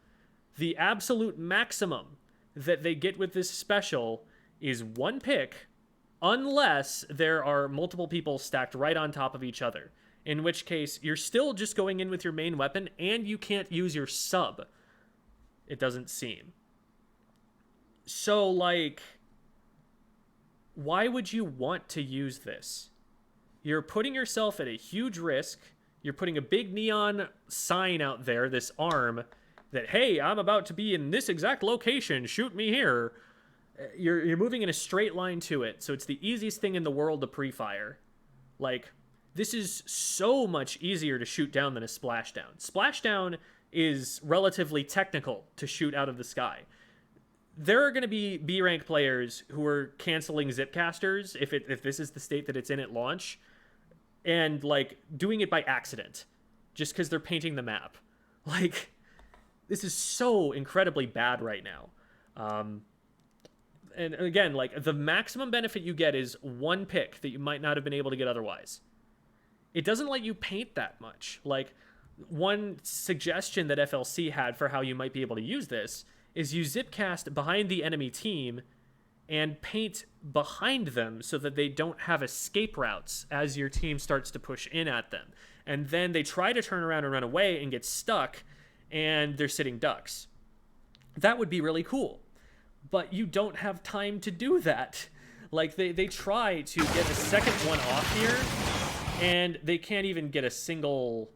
The absolute maximum that they get with this special is one pick, unless there are multiple people stacked right on top of each other. In which case, you're still just going in with your main weapon, and you can't use your sub. It doesn't seem. So, like, why would you want to use this? You're putting yourself at a huge risk. You're putting a big neon sign out there, this arm, that, hey, I'm about to be in this exact location, shoot me here. You're moving in a straight line to it, so it's the easiest thing in the world to pre-fire. Like, this is so much easier to shoot down than a splashdown. Splashdown is relatively technical to shoot out of the sky. There are going to be B-rank players who are canceling zipcasters if this is the state that it's in at launch, and, like, doing it by accident, just because they're painting the map. Like, this is so incredibly bad right now. And again, like, the maximum benefit you get is one pick that you might not have been able to get otherwise. It doesn't let you paint that much. Like, one suggestion that FLC had for how you might be able to use this is you zipcast behind the enemy team and paint behind them so that they don't have escape routes as your team starts to push in at them. And then they try to turn around and run away and get stuck, and they're sitting ducks. That would be really cool. But you don't have time to do that. Like, they try to get a second one off here, and they can't even get a single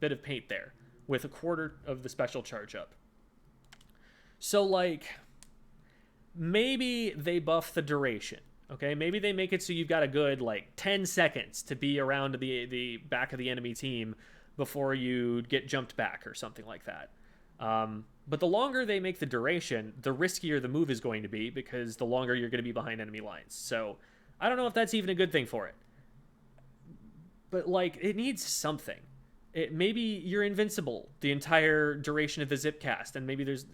bit of paint there with a quarter of the special charge up. So, like, maybe they buff the duration, okay? Maybe they make it so you've got a good, like, 10 seconds to be around the back of the enemy team before you get jumped back or something like that. But the longer they make the duration, the riskier the move is going to be, because the longer you're going to be behind enemy lines. So I don't know if that's even a good thing for it. But, like, it needs something. Maybe you're invincible the entire duration of the zipcast, and maybe there's...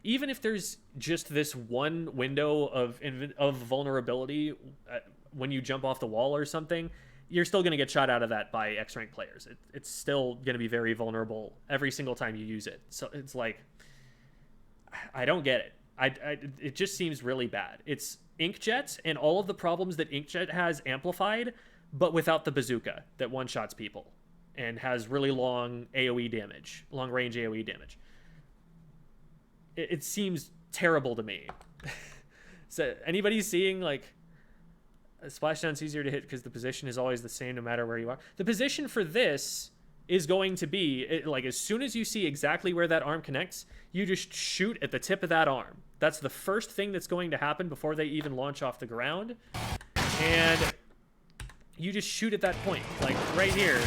Even if there's just this one window of vulnerability when you jump off the wall or something, you're still going to get shot out of that by X-rank players. It's still going to be very vulnerable every single time you use it. So it's like... I don't get it. It just seems really bad. It's Inkjet and all of the problems that Inkjet has amplified, but without the bazooka that one-shots people and has really long AoE damage, long-range AoE damage. It seems terrible to me. So anybody seeing, like, a splashdown's easier to hit because the position is always the same no matter where you are. The position for this is going to be, like, as soon as you see exactly where that arm connects, you just shoot at the tip of that arm. That's the first thing that's going to happen before they even launch off the ground. And you just shoot at that point, like right here.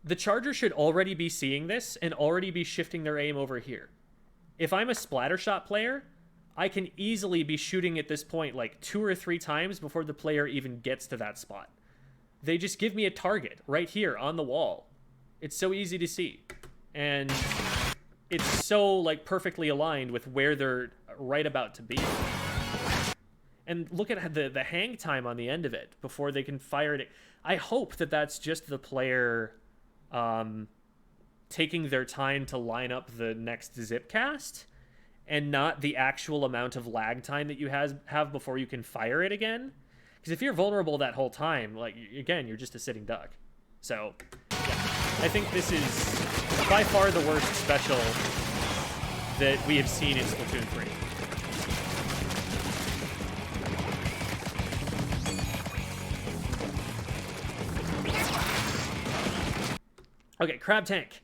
The Charger should already be seeing this and already be shifting their aim over here. If I'm a Splattershot player, I can easily be shooting at this point like 2 or 3 times before the player even gets to that spot. They just give me a target right here on the wall. It's so easy to see. And it's so, like, perfectly aligned with where they're right about to be. And look at the hang time on the end of it before they can fire it. I hope that that's just the player taking their time to line up the next zipcast and not the actual amount of lag time that you have before you can fire it again. Because if you're vulnerable that whole time, like, again, you're just a sitting duck. So, yeah. I think this is by far the worst special that we have seen in Splatoon 3. Okay, Crab Tank.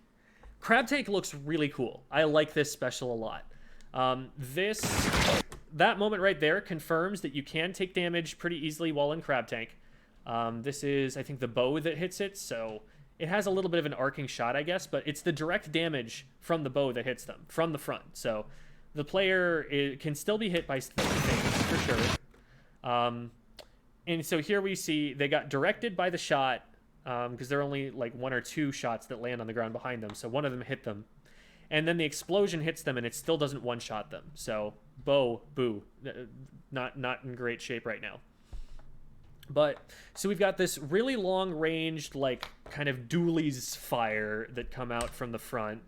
Crab Tank looks really cool. I like this special a lot. That moment right there confirms that you can take damage pretty easily while in Crab Tank. This is, I think, the bow that hits it, so it has a little bit of an arcing shot, I guess, but it's the direct damage from the bow that hits them, from the front. So the player can still be hit by things, for sure. And so here we see they got directed by the shot, because there are only like 1 or 2 shots that land on the ground behind them, so one of them hit them. And then the explosion hits them, and it still doesn't one-shot them. So, bow, boo. Not in great shape right now. But, so we've got this really long-ranged, like, kind of dualies fire that come out from the front.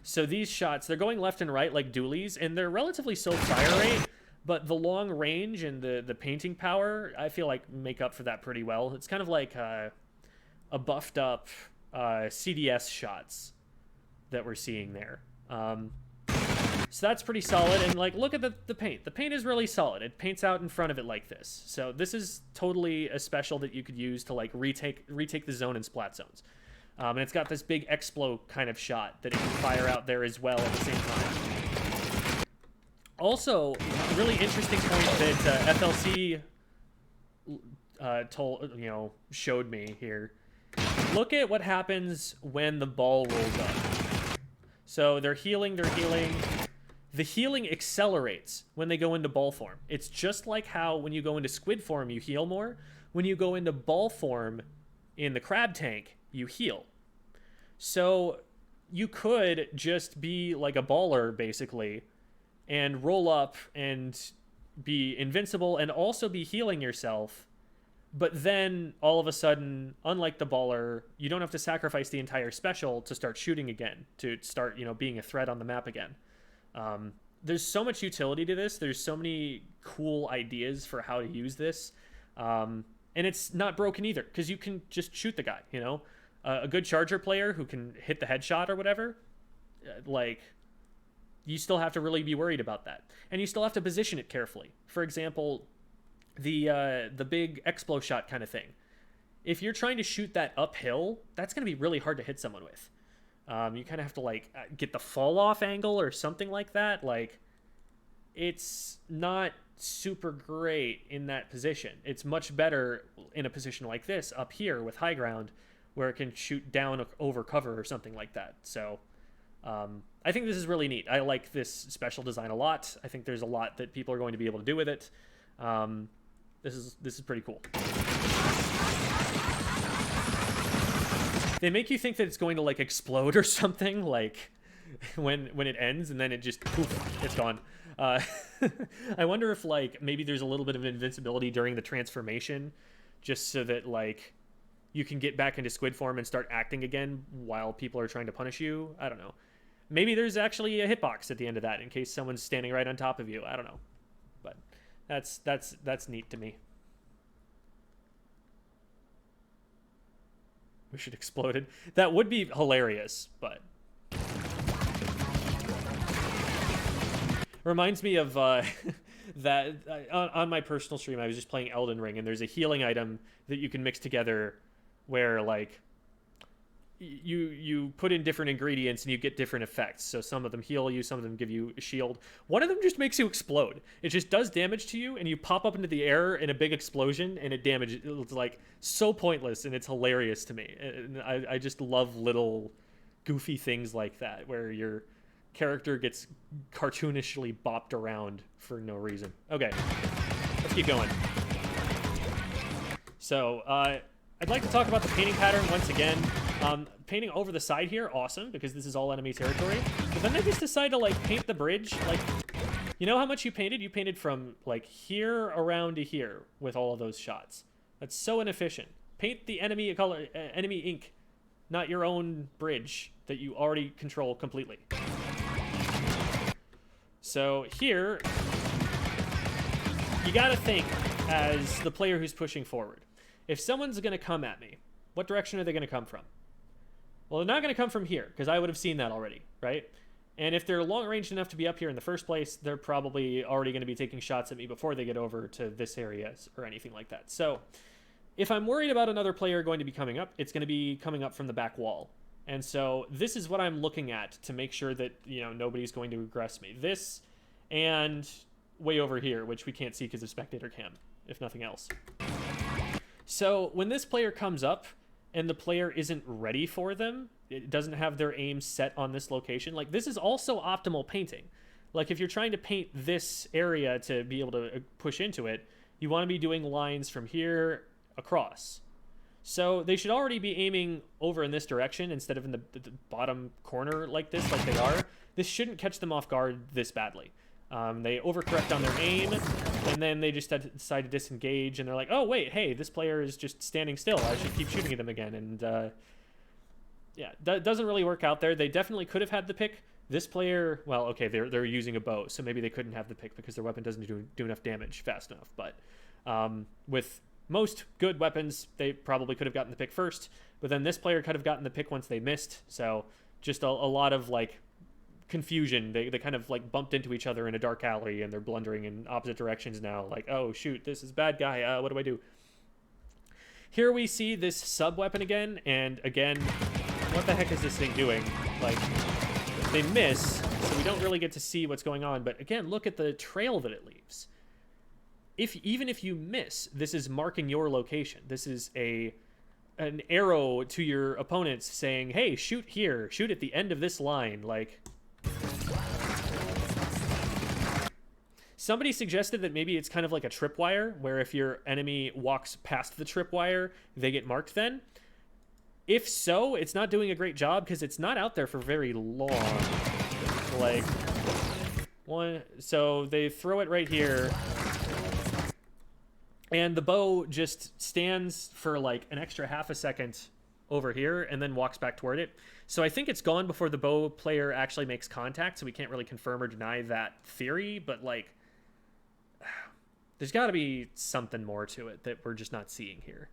So these shots, they're going left and right like dualies, and they're relatively slow fire rate, but the long range and the painting power, I feel like, make up for that pretty well. It's kind of like a buffed-up CDS shots that we're seeing there. So that's pretty solid, and like, look at the paint. The paint is really solid. It paints out in front of it like this. So this is totally a special that you could use to like retake the zone in Splat zones. And it's got this big Explo kind of shot that it can fire out there as well at the same time. Also, really interesting point that FLC showed me here. Look at what happens when the ball rolls up. So they're healing. The healing accelerates when they go into ball form. It's just like how when you go into squid form, you heal more. When you go into ball form in the crab tank, you heal. So you could just be like a baller, basically, and roll up and be invincible and also be healing yourself. But then, all of a sudden, unlike the baller, you don't have to sacrifice the entire special to start shooting again, to start, being a threat on the map again. There's so much utility to this. There's so many cool ideas for how to use this. And it's not broken either, because you can just shoot the guy, A good charger player who can hit the headshot or whatever, you still have to really be worried about that. And you still have to position it carefully. For example, the big Explo shot kind of thing. If you're trying to shoot that uphill, that's going to be really hard to hit someone with. You kind of have to get the fall off angle or something like that. It's not super great in that position. It's much better in a position like this up here with high ground, where it can shoot down over cover or something like that. So I think this is really neat. I like this special design a lot. I think there's a lot that people are going to be able to do with it. This is pretty cool. They make you think that it's going to explode or something, when it ends, and then it just poof, it's gone. I wonder if maybe there's a little bit of invincibility during the transformation, just so that you can get back into squid form and start acting again while people are trying to punish you. I don't know. Maybe there's actually a hitbox at the end of that in case someone's standing right on top of you. I don't know. But that's neat to me. Wish it exploded. That would be hilarious, but reminds me of that on my personal stream. I was just playing Elden Ring, and there's a healing item that you can mix together where you put in different ingredients and you get different effects. So some of them heal you, some of them give you a shield. One of them just makes you explode. It just does damage to you, and you pop up into the air in a big explosion, and it damages. It's so pointless, and it's hilarious to me. And I just love little goofy things like that, where your character gets cartoonishly bopped around for no reason. Okay, let's keep going. So I'd like to talk about the painting pattern once again. Painting over the side here, awesome, because this is all enemy territory. But then they just decide to paint the bridge. You know how much you painted? You painted from here around to here with all of those shots. That's so inefficient. Paint the enemy color, enemy ink, not your own bridge that you already control completely. So here, you gotta think as the player who's pushing forward. If someone's gonna come at me, what direction are they gonna come from? Well, they're not gonna come from here, because I would have seen that already, right? And if they're long range enough to be up here in the first place, they're probably already gonna be taking shots at me before they get over to this area or anything like that. So if I'm worried about another player going to be coming up, it's gonna be coming up from the back wall. And so this is what I'm looking at to make sure that, you know, nobody's going to aggress me. This and way over here, which we can't see because of spectator cam, if nothing else. So when this player comes up and the player isn't ready for them, it doesn't have their aim set on this location, like this is also optimal painting. Like if you're trying to paint this area to be able to push into it, you want to be doing lines from here across. So they should already be aiming over in this direction instead of in the bottom corner like this, like they are. This shouldn't catch them off guard this badly. They overcorrect on their aim, and then they just decide to disengage, and they're like, oh, wait, hey, this player is just standing still. I should keep shooting at them again. And, yeah, that doesn't really work out there. They definitely could have had the pick. This player, well, okay, they're using a bow, so maybe they couldn't have the pick because their weapon doesn't do enough damage fast enough. But with most good weapons, they probably could have gotten the pick first, but then this player could have gotten the pick once they missed. So just a lot of like confusion. They kind of like bumped into each other in a dark alley and they're blundering in opposite directions now. Like, oh shoot, this is bad guy. What do I do? Here we see this sub weapon again, and again, what the heck is this thing doing? Like, they miss, so we don't really get to see what's going on. But again, look at the trail that it leaves. Even if you miss, this is marking your location. This is an arrow to your opponents saying, hey, shoot here, shoot at the end of this line. Like, somebody suggested that maybe it's kind of like a tripwire, where if your enemy walks past the tripwire, they get marked then. If so, it's not doing a great job because it's not out there for very long. Like, so they throw it right here. And the bow just stands for like an extra half a second over here and then walks back toward it. So I think it's gone before the bow player actually makes contact, so we can't really confirm or deny that theory, but like, there's got to be something more to it that we're just not seeing here.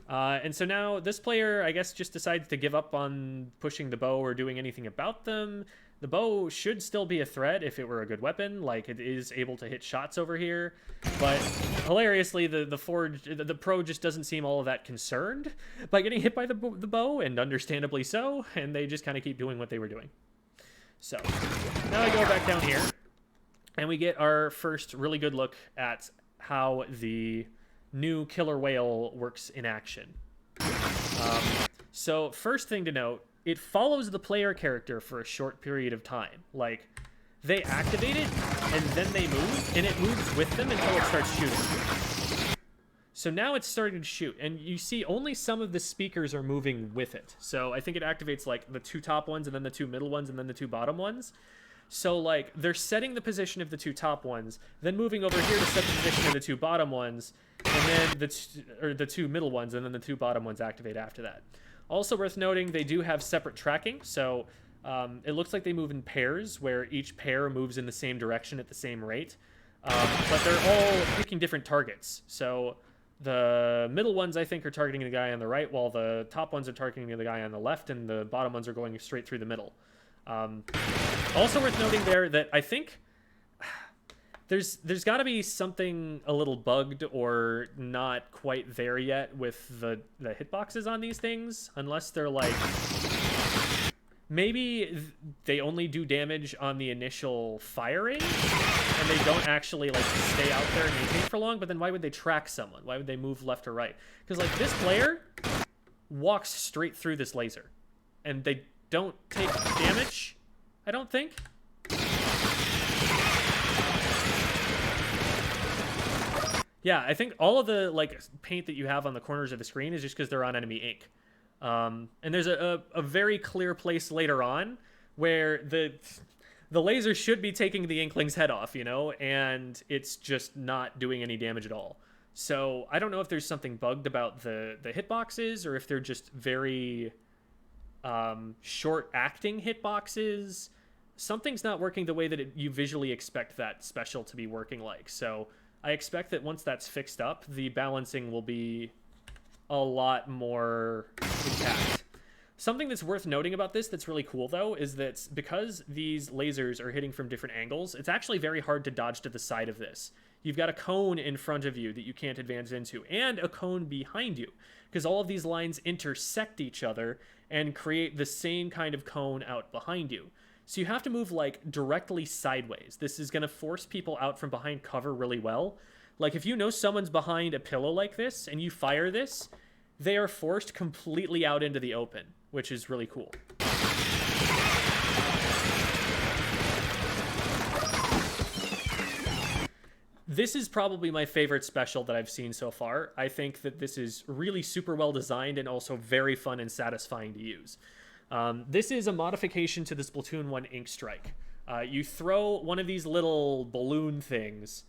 And so now this player, I guess, just decides to give up on pushing the bow or doing anything about them. The bow should still be a threat if it were a good weapon, like it is able to hit shots over here. But hilariously, the pro just doesn't seem all of that concerned by getting hit by the bow, and understandably so, and they just kind of keep doing what they were doing. So now we go back down here, and we get our first really good look at how the new killer whale works in action. So first thing to note, it follows the player character for a short period of time. Like, they activate it, and then they move, and it moves with them until it starts shooting. So now it's starting to shoot, and you see only some of the speakers are moving with it. So I think it activates, like, the two top ones, and then the two middle ones, and then the two bottom ones. So, like, they're setting the position of the two top ones, then moving over here to set the position of the two bottom ones, and then the two middle ones, and then the two bottom ones activate after that. Also worth noting, they do have separate tracking, so it looks like they move in pairs, where each pair moves in the same direction at the same rate. But they're all picking different targets. So the middle ones, I think, are targeting the guy on the right, while the top ones are targeting the guy on the left, and the bottom ones are going straight through the middle. Also worth noting there that I think there's got to be something a little bugged or not quite there yet with the hitboxes on these things, unless they're like, maybe they only do damage on the initial firing and they don't actually like stay out there and maintain for long. But then why would they track someone? Why would they move left or right? Because like this player walks straight through this laser and they don't take damage, I don't think. Yeah, I think all of the like paint that you have on the corners of the screen is just because they're on enemy ink. And there's a very clear place later on where the laser should be taking the Inkling's head off, you know, and it's just not doing any damage at all. So I don't know if there's something bugged about the hitboxes or if they're just very short acting hitboxes. something's not working the way that you visually expect that special to be working like. So I expect that once that's fixed up, the balancing will be a lot more intact. Something that's worth noting about this that's really cool, though, is that because these lasers are hitting from different angles, it's actually very hard to dodge to the side of this. You've got a cone in front of you that you can't advance into, and a cone behind you, because all of these lines intersect each other and create the same kind of cone out behind you. So you have to move, like, directly sideways. This is going to force people out from behind cover really well. Like, if you know someone's behind a pillow like this, and you fire this, they are forced completely out into the open, which is really cool. This is probably my favorite special that I've seen so far. I think that this is really super well designed and also very fun and satisfying to use. This is a modification to the Splatoon 1 Ink Strike. You throw one of these little balloon things,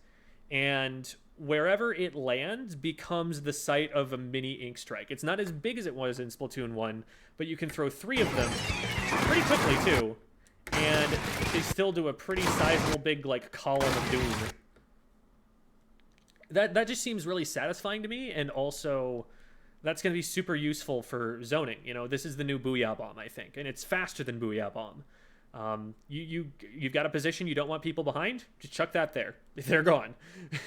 and wherever it lands becomes the site of a mini ink strike. It's not as big as it was in Splatoon 1, but you can throw 3 of them pretty quickly too, and they still do a pretty sizable big like column of doom. That just seems really satisfying to me, and also that's going to be super useful for zoning. You know, this is the new Booyah Bomb, I think, and it's faster than Booyah Bomb. You've got a position you don't want people behind, just chuck that there. They're gone.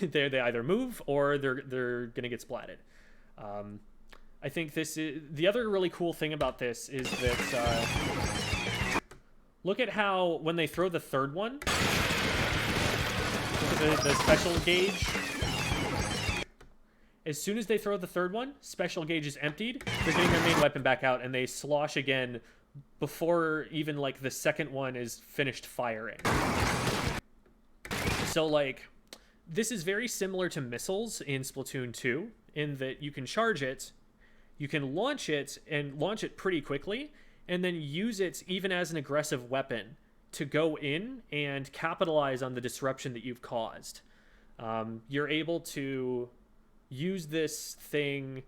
They either move or they're gonna get splatted. I think this is the other really cool thing about this is that look at how when they throw the third one, look at the special gauge. As soon as they throw the third one, special gauge is emptied. They're getting their main weapon back out, and they slosh again before even like the second one is finished firing. So like this is very similar to missiles in Splatoon 2 in that you can charge it, you can launch it and launch it pretty quickly, and then use it even as an aggressive weapon to go in and capitalize on the disruption that you've caused. You're able to use this thing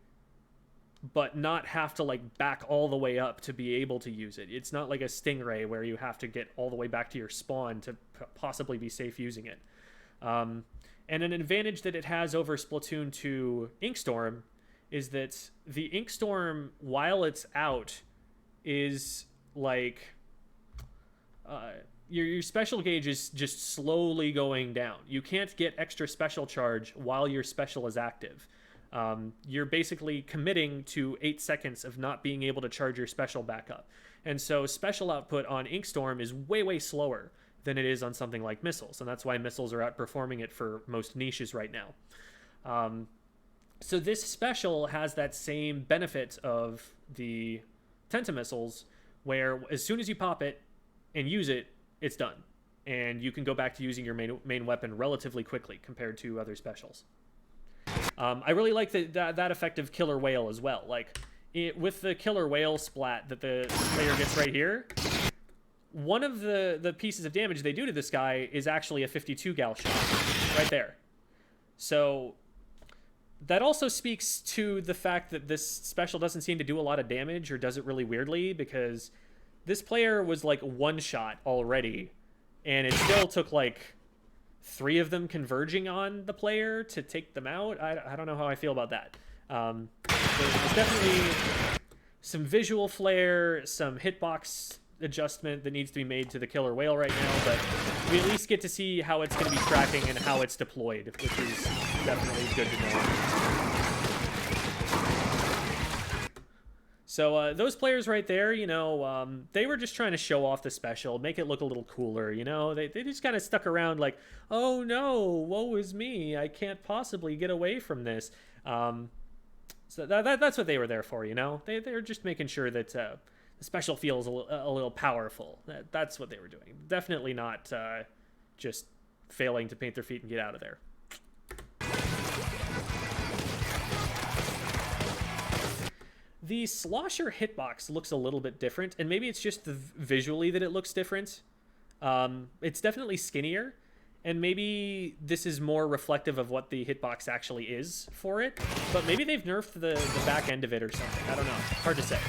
but not have to like back all the way up to be able to use it. It's not like a Stingray where you have to get all the way back to your spawn to possibly be safe using it. And an advantage that it has over Splatoon 2 Inkstorm is that the Inkstorm, while it's out, is like your special gauge is just slowly going down. You can't get extra special charge while your special is active. You're basically committing to 8 seconds of not being able to charge your special back up. And so special output on Inkstorm is way, way slower than it is on something like missiles. And that's why missiles are outperforming it for most niches right now. So this special has that same benefit of the Tenta missiles, where as soon as you pop it and use it, it's done. And you can go back to using your main weapon relatively quickly compared to other specials. I really like that effect of Killer Whale as well. Like, with the Killer Whale splat that the player gets right here, one of the pieces of damage they do to this guy is actually a 52 gal shot. Right there. So, that also speaks to the fact that this special doesn't seem to do a lot of damage, or does it really weirdly, because this player was like one shot already, and it still took like 3 of them converging on the player to take them out. I don't know how I feel about that. There's definitely some visual flair, some hitbox adjustment that needs to be made to the Killer Whale right now, but we at least get to see how it's going to be tracking and how it's deployed, which is definitely good to know. So those players right there, you know, they were just trying to show off the special, make it look a little cooler, you know? They just kind of stuck around like, oh no, woe is me, I can't possibly get away from this. So that's what they were there for, you know? They're just making sure that the special feels a little powerful. That's what they were doing. Definitely not just failing to paint their feet and get out of there. The Slosher hitbox looks a little bit different, and maybe it's just visually that it looks different. It's definitely skinnier, and maybe this is more reflective of what the hitbox actually is for it, but maybe they've nerfed the back end of it or something. I don't know. Hard to say.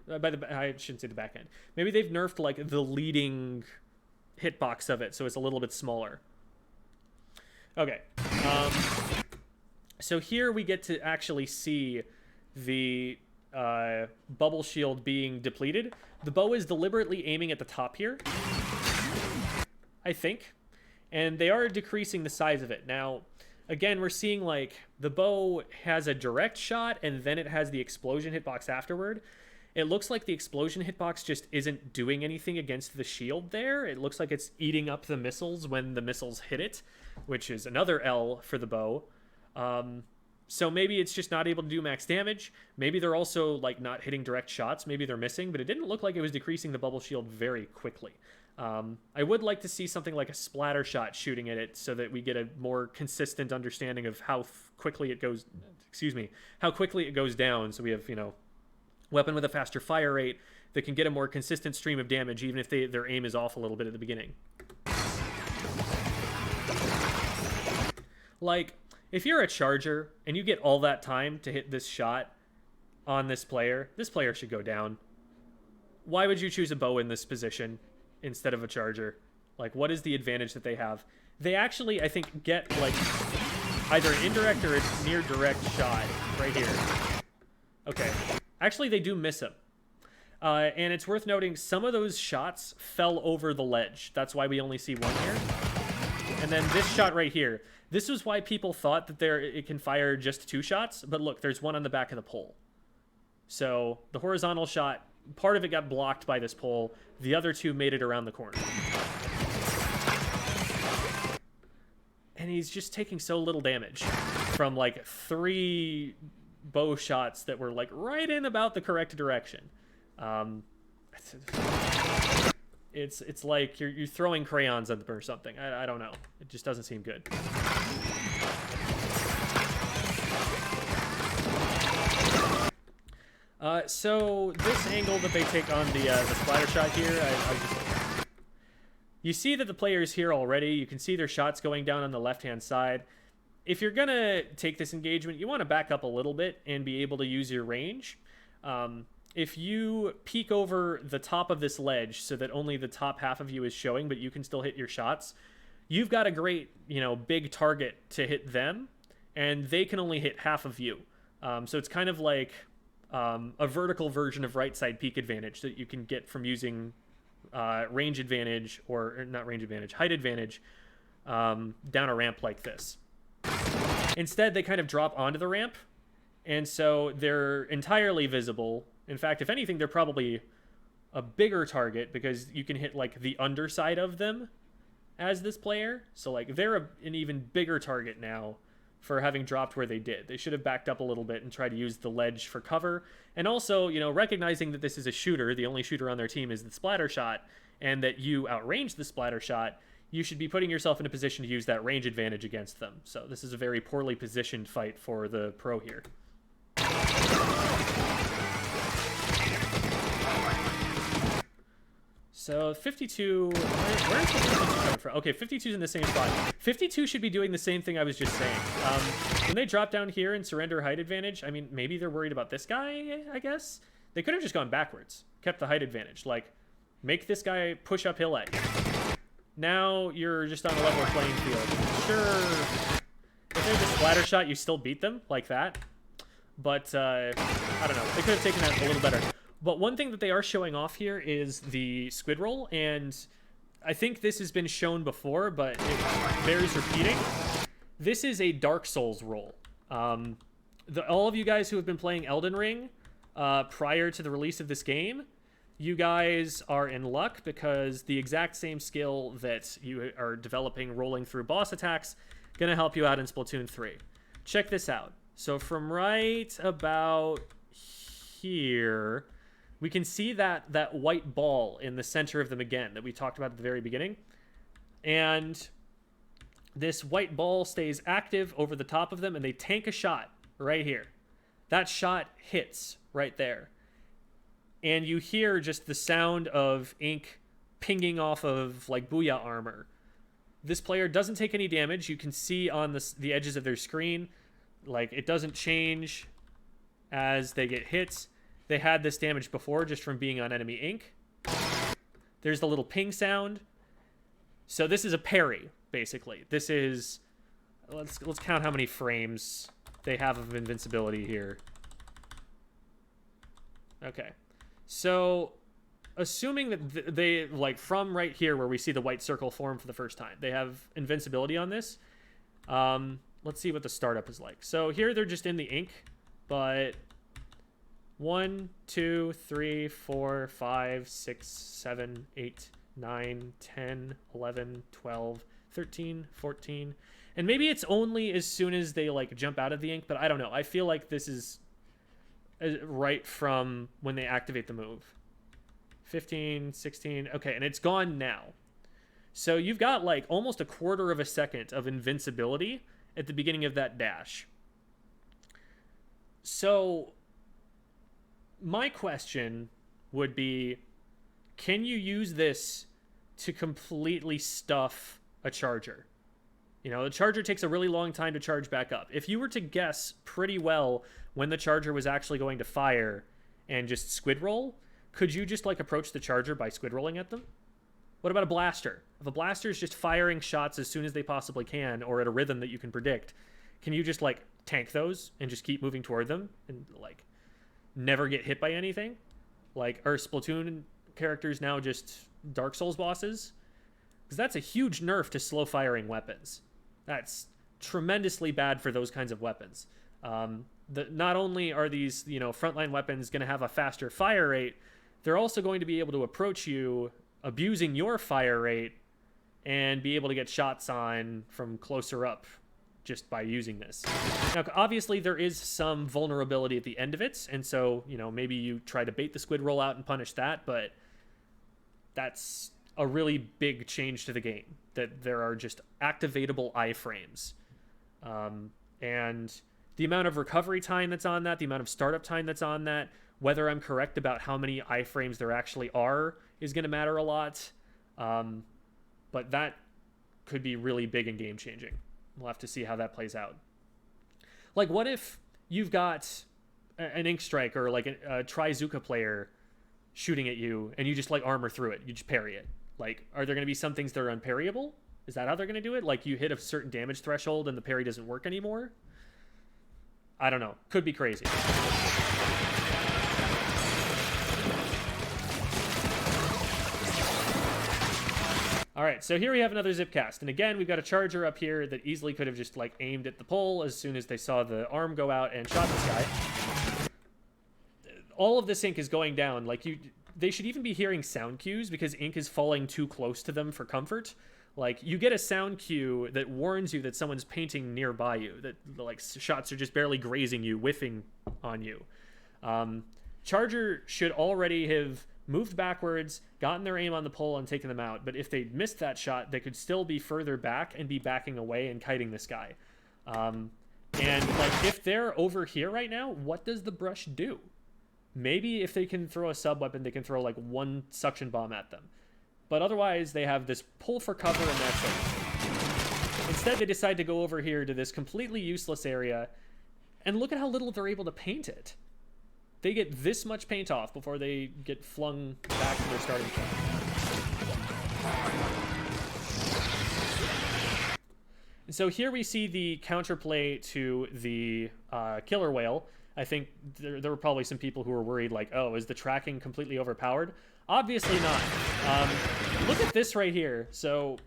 I shouldn't say the back end. Maybe they've nerfed like the leading hitbox of it, so it's a little bit smaller. Okay. So here we get to actually see the bubble shield being depleted. The bow is deliberately aiming at the top here, I think, and they are decreasing the size of it. Now, again, we're seeing like the bow has a direct shot and then it has the explosion hitbox afterward. It looks like the explosion hitbox just isn't doing anything against the shield there. It looks like it's eating up the missiles when the missiles hit it, which is another L for the bow. So maybe it's just not able to do max damage. Maybe they're also like not hitting direct shots. Maybe they're missing, but it didn't look like it was decreasing the bubble shield very quickly. I would like to see something like a splatter shot shooting at it so that we get a more consistent understanding of how quickly it goes, how quickly it goes down. So we have, weapon with a faster fire rate that can get a more consistent stream of damage even if their aim is off a little bit at the beginning. Like, if you're a charger and you get all that time to hit this shot on this player should go down. Why would you choose a bow in this position instead of a charger? Like, what is the advantage that they have? They actually, I think, get, like, either an indirect or a near direct shot right here. Okay. Actually, they do miss him. And it's worth noting, some of those shots fell over the ledge. That's why we only see one here. And then this shot right here. This was why people thought that it can fire just 2 shots. But look, there's one on the back of the pole. So the horizontal shot, part of it got blocked by this pole. The other 2 made it around the corner. And he's just taking so little damage from like 3 bow shots that were like right in about the correct direction. It's like you're throwing crayons at them or something. I don't know. It just doesn't seem good. So this angle that they take on the splatter shot here, you see that the player's here already. You can see their shots going down on the left-hand side. If you're going to take this engagement, you want to back up a little bit and be able to use your range. If you peek over the top of this ledge so that only the top half of you is showing, but you can still hit your shots, you've got a great, big target to hit them, and they can only hit half of you. So it's kind of like a vertical version of right side peek advantage that you can get from using range advantage, or not range advantage, height advantage down a ramp like this. Instead, they kind of drop onto the ramp, and so they're entirely visible. In fact, if anything, they're probably a bigger target because you can hit like the underside of them as this player. So like they're an even bigger target now for having dropped where they did. They should have backed up a little bit and tried to use the ledge for cover. And also, recognizing that this is a shooter, the only shooter on their team is the splatter shot, and that you outrange the splatter shot, you should be putting yourself in a position to use that range advantage against them. So this is a very poorly positioned fight for the pro here. So 52, where is the 52 coming from? Okay, 52's in the same spot. 52 should be doing the same thing I was just saying. When they drop down here and surrender height advantage, I mean, maybe they're worried about this guy, I guess? They could have just gone backwards, kept the height advantage. Like, make this guy push uphill at you. Now you're just on a level playing field. Sure, if they just splatter shot, you still beat them like that. But, I don't know. They could have taken that a little better. But one thing that they are showing off here is the squid roll, and I think this has been shown before, but it bears repeating. This is a Dark Souls roll. All of you guys who have been playing Elden Ring prior to the release of this game, you guys are in luck because the exact same skill that you are developing rolling through boss attacks going to help you out in Splatoon 3. Check this out. So from right about here, we can see that white ball in the center of them again that we talked about at the very beginning. And this white ball stays active over the top of them, and they tank a shot right here. That shot hits right there. And you hear just the sound of ink pinging off of, like, booyah armor. This player doesn't take any damage. You can see on the edges of their screen, like, it doesn't change as they get hits. they had this damage before just from being on enemy ink. There's the little ping sound. So this is a parry, basically. This is... Let's count how many frames they have of invincibility here. Okay. So, assuming that they, like, from right here where we see the white circle form for the first time, they have invincibility on this. Let's see what the startup is like. So here they're just in the ink, but 1, 2, 3, 4, 5, 6, 7, 8, 9, 10, 11, 12, 13, 14. And maybe it's only as soon as they, like, jump out of the ink, but I don't know. I feel like this is right from when they activate the move. 15, 16. Okay, and it's gone now. So you've got, like, almost a quarter of a second of invincibility at the beginning of that dash. So my question would be, can you use this to completely stuff a charger? You know, the charger takes a really long time to charge back up. If you were to guess pretty well when the charger was actually going to fire and just squid roll, could you just, like, approach the charger by squid rolling at them? What about a blaster? If a blaster is just firing shots as soon as they possibly can, or at a rhythm that you can predict, can you just, like, tank those and just keep moving toward them and, like, never get hit by anything? Like, are Splatoon characters now just Dark Souls bosses? Because that's a huge nerf to slow firing weapons. That's tremendously bad for those kinds of weapons. Not only are these, you know, frontline weapons going to have a faster fire rate, they're also going to be able to approach you, abusing your fire rate, and be able to get shots on from closer up just by using this. Now, obviously, there is some vulnerability at the end of it, and so, you know, maybe you try to bait the squid roll out and punish that, but that's a really big change to the game, that there are just activatable iframes. And the amount of recovery time that's on that, the amount of startup time that's on that, whether I'm correct about how many iframes there actually are is going to matter a lot. But that could be really big and game-changing. We'll have to see how that plays out. Like, what if you've got an Ink Strike or, like, a Trizuka player shooting at you, and you just, like, armor through it? You just parry it. Like, are there going to be some things that are unparryable? Is that how they're going to do it? Like, you hit a certain damage threshold and the parry doesn't work anymore? I don't know. Could be crazy. All right, so here we have another zip cast. And again, we've got a charger up here that easily could have just, like, aimed at the pole as soon as they saw the arm go out and shot this guy. All of this ink is going down. Like, they should even be hearing sound cues because ink is falling too close to them for comfort. Like, you get a sound cue that warns you that someone's painting nearby you, that, like, shots are just barely grazing you, whiffing on you. Charger should already have moved backwards, gotten their aim on the pole, and taken them out. But if they missed that shot, they could still be further back and be backing away and kiting this guy. And, like, if they're over here right now, what does the brush do? Maybe if they can throw a sub-weapon, they can throw, like, one suction bomb at them. But otherwise, they have this pull for cover, and that's it. Instead, they decide to go over here to this completely useless area, and look at how little they're able to paint it. They get this much paint off before they get flung back to their starting point. And so here we see the counterplay to the killer whale. I think there were probably some people who were worried, like, oh, is the tracking completely overpowered? Obviously not. Look at this right here. So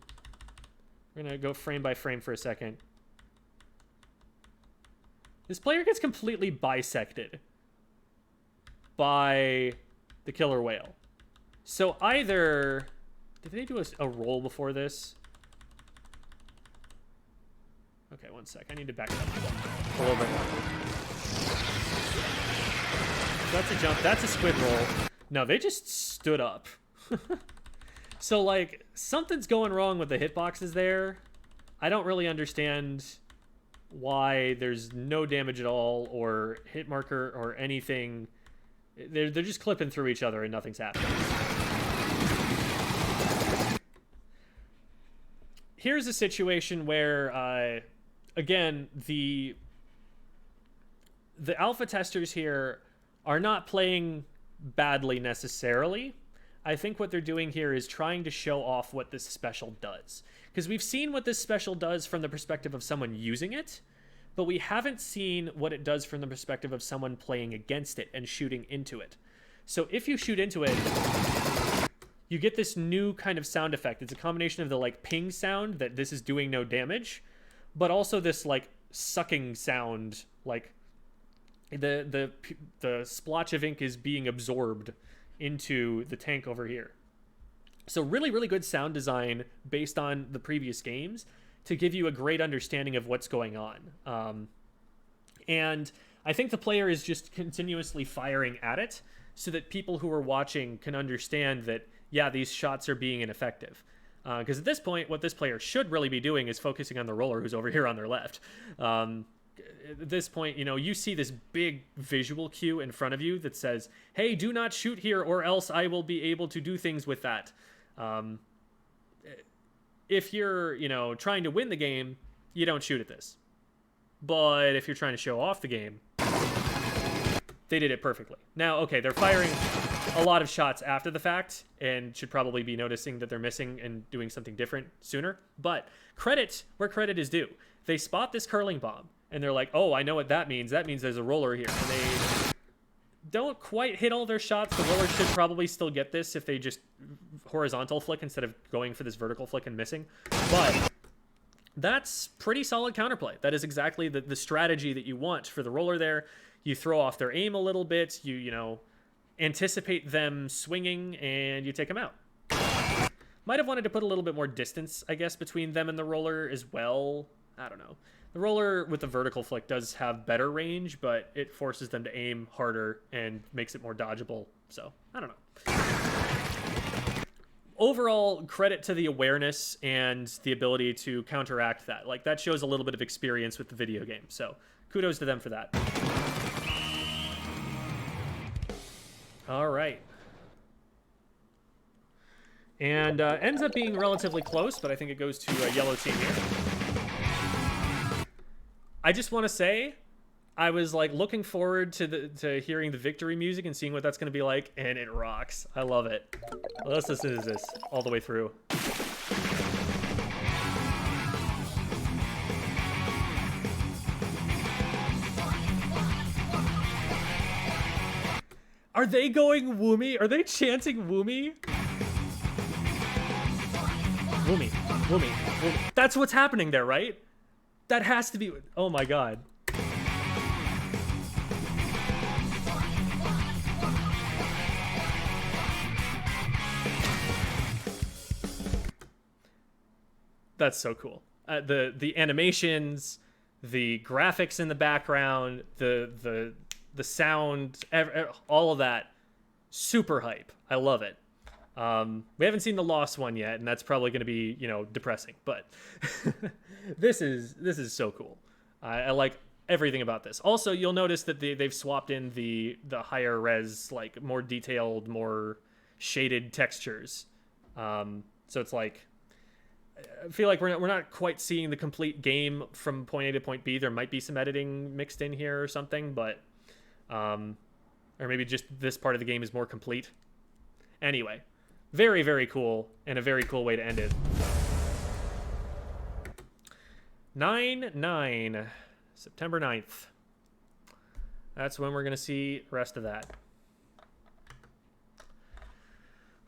we're going to go frame by frame for a second. This player gets completely bisected by the killer whale. So either... Did they do a roll before this? Okay, one sec. I need to back up a little bit more. So that's a jump. That's a squid roll. No, they just stood up. So, like, something's going wrong with the hitboxes there. I don't really understand why there's no damage at all or hit marker or anything. They're just clipping through each other and nothing's happening. Here's a situation where, again, the alpha testers here are not playing badly necessarily. I think what they're doing here is trying to show off what this special does. Because we've seen what this special does from the perspective of someone using it, but we haven't seen what it does from the perspective of someone playing against it and shooting into it. So if you shoot into it, you get this new kind of sound effect. It's a combination of the like ping sound that this is doing no damage, but also this like sucking sound, like the splotch of ink is being absorbed into the tank over here. So really, really good sound design based on the previous games to give you a great understanding of what's going on. And I think the player is just continuously firing at it so that people who are watching can understand that, yeah, these shots are being ineffective. Because at this point, what this player should really be doing is focusing on the roller who's over here on their left. At this point, you know, you see this big visual cue in front of you that says, hey, do not shoot here or else I will be able to do things with that. If you're, you know, trying to win the game, you don't shoot at this. But if you're trying to show off the game, they did it perfectly. Now, okay, they're firing a lot of shots after the fact and should probably be noticing that they're missing and doing something different sooner. But credit where credit is due. They spot this curling bomb and they're like, oh, I know what that means. That means there's a roller here. And they don't quite hit all their shots. The roller should probably still get this if they just horizontal flick instead of going for this vertical flick and missing. But that's pretty solid counterplay. That is exactly the strategy that you want for the roller there. You throw off their aim a little bit. You know, anticipate them swinging, and you take them out. Might have wanted to put a little bit more distance, I guess, between them and the roller as well. I don't know. The roller with the vertical flick does have better range, but it forces them to aim harder and makes it more dodgeable. So, I don't know. Overall, credit to the awareness and the ability to counteract that. Like, that shows a little bit of experience with the video game. So, kudos to them for that. All right. And ends up being relatively close, but I think it goes to a yellow team here. I just want to say, I was like looking forward to hearing the victory music and seeing what that's going to be like, and it rocks. I love it. Let's listen to this all the way through. Are they going WOOMY? Are they chanting WOOMY? WOOMY, WOOMY, WOOMY. That's what's happening there, right? That has to be... Oh my god. That's so cool. The animations, the graphics in the background, the sound, all of that, super hype. I love it. We haven't seen the Lost one yet, and that's probably going to be, you know, depressing. But this is so cool. I like everything about this. Also, you'll notice that they've swapped in the higher res, like more detailed, more shaded textures. So it's like, I feel like we're not quite seeing the complete game from point A to point B. There might be some editing mixed in here or something, but or maybe just this part of the game is more complete. Anyway, very, very cool, and a very cool way to end it. 9/9, September 9th. That's when we're going to see the rest of that.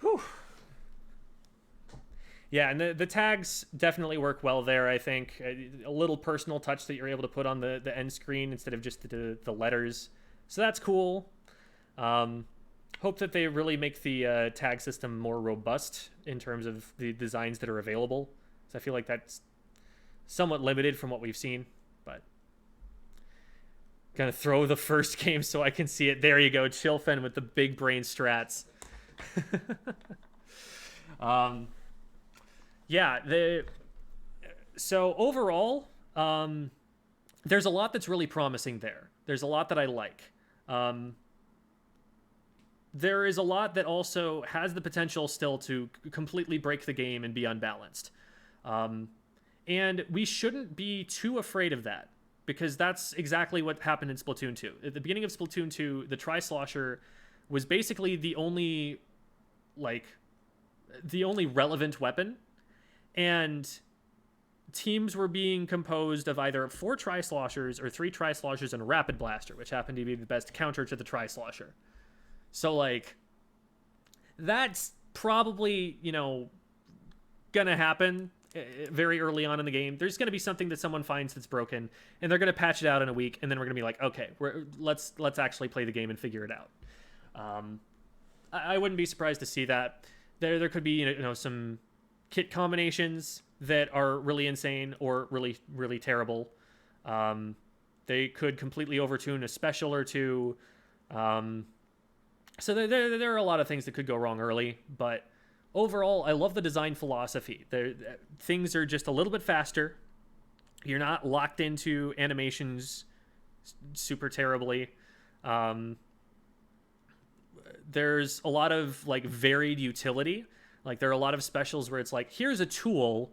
Whew. Yeah, and the tags definitely work well there, I think. A little personal touch that you're able to put on the end screen instead of just the letters. So that's cool. Hope that they really make the tag system more robust in terms of the designs that are available. So I feel like that's somewhat limited from what we've seen, but gonna throw the first game so I can see it. There you go, Chilfen with the big brain strats. Yeah, so overall, there's a lot that's really promising there. There's a lot that I like. There is a lot that also has the potential still to completely break the game and be unbalanced. And we shouldn't be too afraid of that. because that's exactly what happened in Splatoon 2. At the beginning of Splatoon 2, the Tri-Slosher was basically the only relevant weapon, and teams were being composed of either 4 Tri-Sloshers or 3 Tri-Sloshers and a Rapid Blaster, which happened to be the best counter to the Tri-Slosher. So, like, that's probably, gonna happen very early on in the game. There's gonna be something that someone finds that's broken, and they're gonna patch it out in a week, and then we're gonna be like, okay, let's actually play the game and figure it out. I wouldn't be surprised to see that. There could be, some kit combinations that are really insane or really, really terrible. They could completely overtune a special or two. So there are a lot of things that could go wrong early, but overall, I love the design philosophy. Things are just a little bit faster. You're not locked into animations super terribly. There's a lot of varied utility. Like, there are a lot of specials where it's like, here's a tool.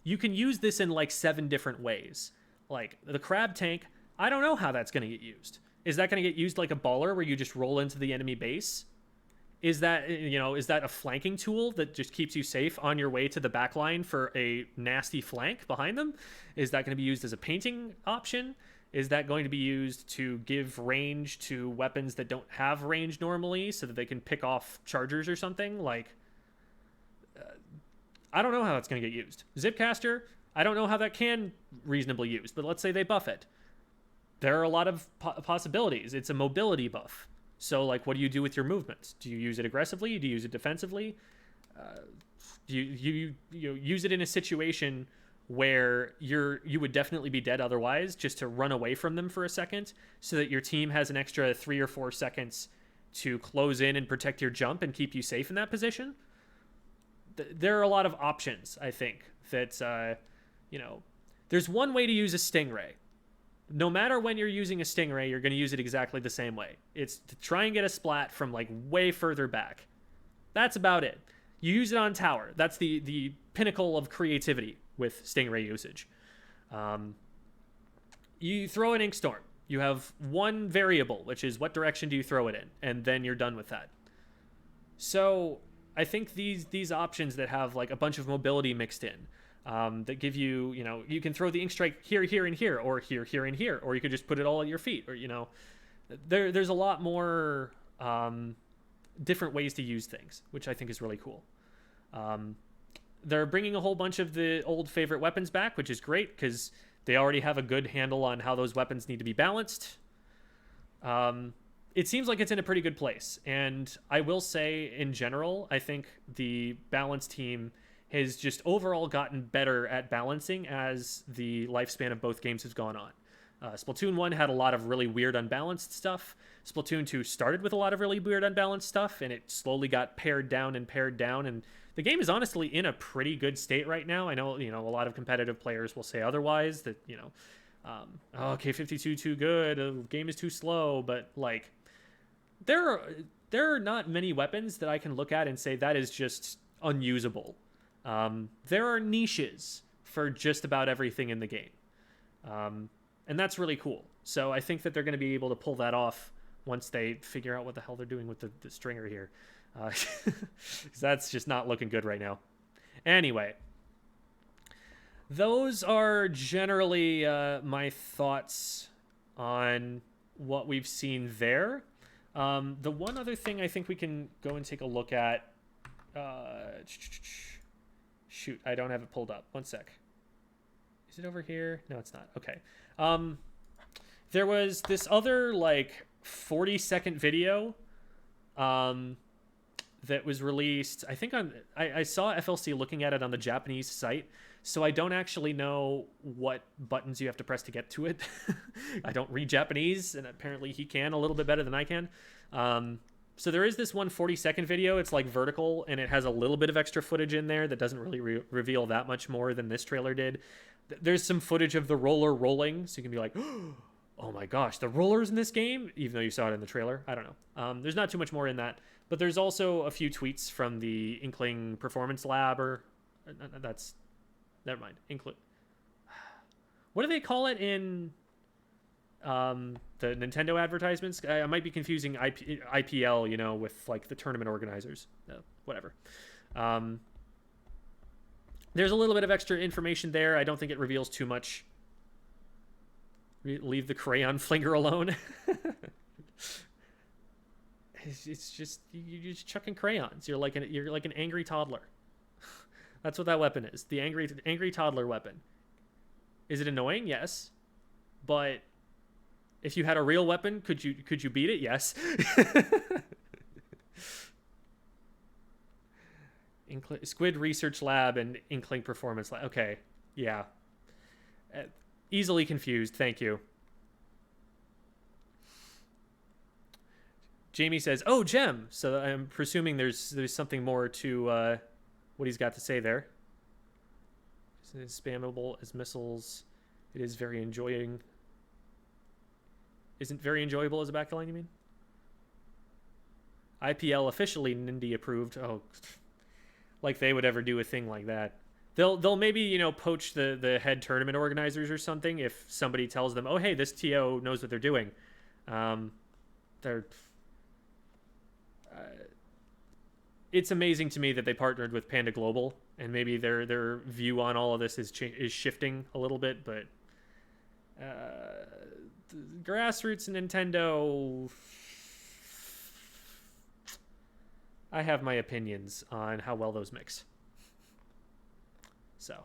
You can use this in 7 different ways. Like, the crab tank, I don't know how that's going to get used. Is that going to get used like a baller where you just roll into the enemy base? Is that a flanking tool that just keeps you safe on your way to the back line for a nasty flank behind them? Is that going to be used as a painting option? Is that going to be used to give range to weapons that don't have range normally so that they can pick off chargers or something? I don't know how that's going to get used. Zipcaster, I don't know how that can reasonably use, but let's say they buff it. There are a lot of possibilities. It's a mobility buff. So, what do you do with your movements? Do you use it aggressively? Do you use it defensively? Do you use it in a situation where you would definitely be dead otherwise, just to run away from them for a second so that your team has an extra 3 or 4 seconds to close in and protect your jump and keep you safe in that position? There are a lot of options, I think, that, there's one way to use a Stingray. No matter when you're using a Stingray, you're going to use it exactly the same way. It's to try and get a splat from way further back. That's about it. You use it on tower. That's the pinnacle of creativity with Stingray usage. You throw an Ink Storm. You have one variable, which is what direction do you throw it in, and then you're done with that. So I think these options that have a bunch of mobility mixed in, that give you, you can throw the Ink Strike here, here, and here, or here, here, and here, or you could just put it all at your feet, or, there's a lot more different ways to use things, which I think is really cool. They're bringing a whole bunch of the old favorite weapons back, which is great, because they already have a good handle on how those weapons need to be balanced. It seems like it's in a pretty good place, and I will say, in general, I think the balance team has just overall gotten better at balancing as the lifespan of both games has gone on. Splatoon 1 had a lot of really weird unbalanced stuff. Splatoon 2 started with a lot of really weird unbalanced stuff, and it slowly got pared down, and the game is honestly in a pretty good state right now. I know, a lot of competitive players will say otherwise, that, K52 too good, the game is too slow, but, there are not many weapons that I can look at and say that is just unusable. There are niches for just about everything in the game. And that's really cool. So I think that they're going to be able to pull that off once they figure out what the hell they're doing with the stringer here. 'Cause that's just not looking good right now. Anyway, those are generally my thoughts on what we've seen there. The one other thing I think we can go and take a look at... shoot, I don't have it pulled up. One sec. Is it over here? No, it's not. Okay. There was this other 40-second video that was released, I think I saw FLC looking at it on the Japanese site, so I don't actually know what buttons you have to press to get to it. I don't read Japanese, and apparently he can a little bit better than I can. So there is this one 40-second video. It's vertical, and it has a little bit of extra footage in there that doesn't really reveal that much more than this trailer did. There's some footage of the roller rolling, so you can be like, oh my gosh, the rollers in this game? Even though you saw it in the trailer. I don't know. There's not too much more in that. But there's also a few tweets from the Inkling Performance Lab, or... that's... Never mind. What do they call it in The Nintendo advertisements. I might be confusing IPL, with like the tournament organizers. Whatever. Um, there's a little bit of extra information there. I don't think it reveals too much. Leave the crayon flinger alone. It's just you're just chucking crayons. You're like an angry toddler. That's what that weapon is. The angry toddler weapon. Is it annoying? Yes. But if you had a real weapon, could you beat it? Yes. Squid Research Lab and Inkling Performance Lab. Okay. Yeah. Easily confused. Thank you. Jamie says, "Oh, gem." So I'm presuming there's something more to what he's got to say there. It's spammable as missiles. It is very enjoying. Isn't very enjoyable as a backline, you mean? IPL officially Nindy approved. Oh, like they would ever do a thing like that. They'll maybe, poach the head tournament organizers or something if somebody tells them, "Oh, hey, this TO knows what they're doing." It's amazing to me that they partnered with Panda Global, and maybe their view on all of this is shifting a little bit, but grassroots Nintendo, I have my opinions on how well those mix. So,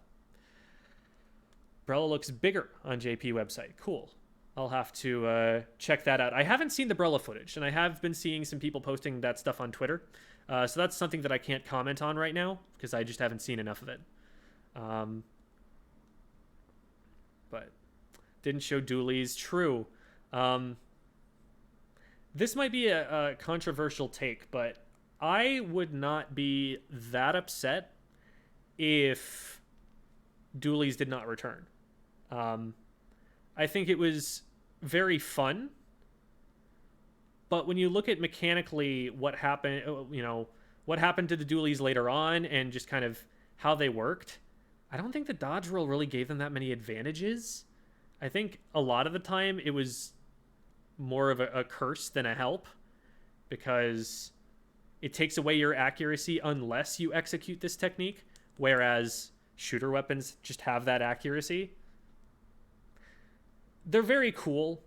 Brella looks bigger on JP website. Cool. I'll have to check that out. I haven't seen the Brella footage, and I have been seeing some people posting that stuff on Twitter. So that's something that I can't comment on right now because I just haven't seen enough of it. But didn't show dualies. True. This might be a controversial take, but I would not be that upset if dualies did not return. I think it was very fun, but when you look at mechanically what happened, what happened to the dualies later on and just kind of how they worked, I don't think the dodge roll really gave them that many advantages. I think a lot of the time it was more of a curse than a help because it takes away your accuracy unless you execute this technique, whereas shooter weapons just have that accuracy. They're very cool.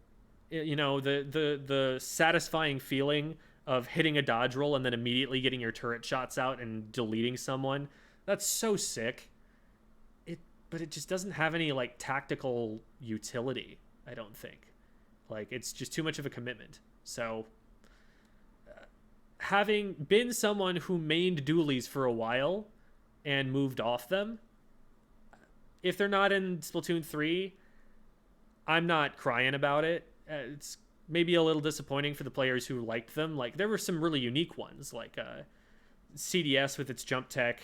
The satisfying feeling of hitting a dodge roll and then immediately getting your turret shots out and deleting someone. That's so sick. But it just doesn't have any like tactical utility, I don't think. Like it's just too much of a commitment. So having been someone who mained dualies for a while and moved off them, if they're not in Splatoon 3, I'm not crying about it. It's maybe a little disappointing for the players who liked them. Like there were some really unique ones, like CDS with its jump tech.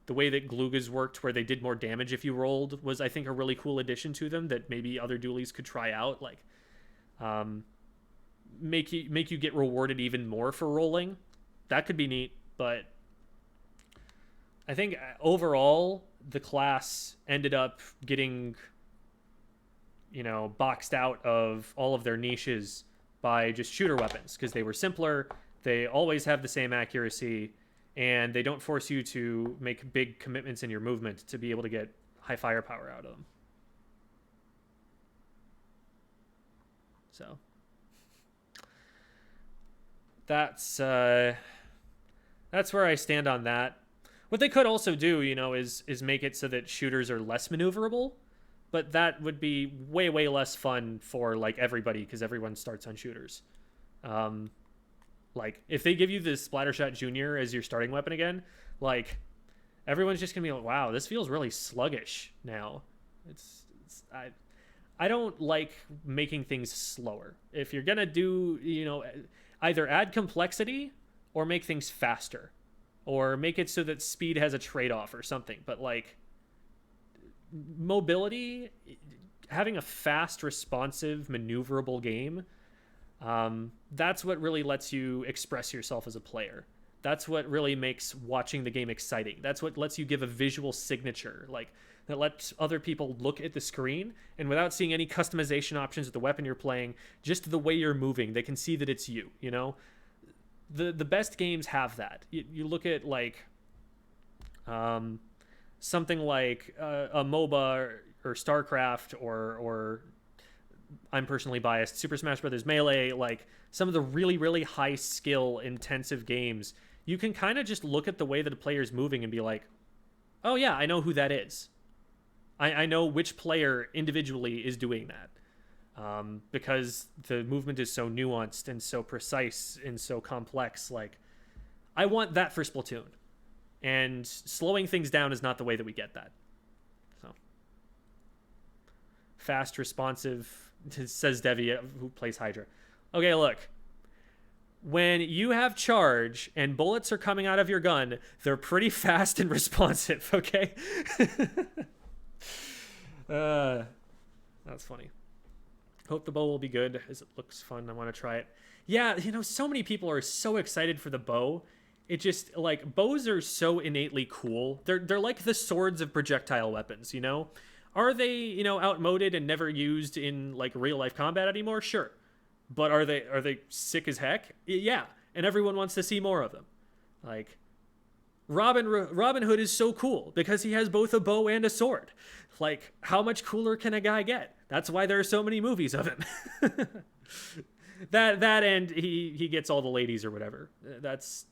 The way that Glugas worked, where they did more damage if you rolled, was I think a really cool addition to them that maybe other dualies could try out. Like make you get rewarded even more for rolling. That could be neat, but I think overall the class ended up getting boxed out of all of their niches by just shooter weapons because they were simpler, they always have the same accuracy, and they don't force you to make big commitments in your movement to be able to get high firepower out of them. So that's where I stand on that. What they could also do, is make it so that shooters are less maneuverable. But that would be way, way less fun for, like, everybody because everyone starts on shooters. Like, if they give you the Splattershot Junior as your starting weapon again, like, everyone's just going to be like, wow, this feels really sluggish now. I don't like making things slower. If you're going to do, either add complexity or make things faster. Or make it so that speed has a trade-off or something. But, like, mobility, having a fast, responsive, maneuverable game, that's what really lets you express yourself as a player. That's what really makes watching the game exciting. That's what lets you give a visual signature, like that lets other people look at the screen and without seeing any customization options of the weapon you're playing, just the way you're moving, they can see that it's you, you know? The best games have that. You look at like something like a MOBA or StarCraft or I'm personally biased, Super Smash Brothers Melee, like some of the really, really high skill intensive games, you can kind of just look at the way that a player's moving and be like, oh yeah, I know who that is. I know which player individually is doing that. Because the movement is so nuanced and so precise and so complex. Like, I want that for Splatoon. And slowing things down is not the way that we get that. So, fast, responsive, says Devi, who plays Hydra. Okay, look. When you have charge and bullets are coming out of your gun, they're pretty fast and responsive, okay? That's funny. Hope the bow will be good, as it looks fun. I want to try it. Yeah, you know, so many people are so excited for the bow. It just, like, bows are so innately cool. They're like the swords of projectile weapons, you know? Are they, you know, outmoded and never used in, like, real-life combat anymore? Sure. But are they sick as heck? Yeah, and everyone wants to see more of them. Like, Robin Hood is so cool because he has both a bow and a sword. Like, how much cooler can a guy get? That's why there are so many movies of him. that and he gets all the ladies or whatever. That's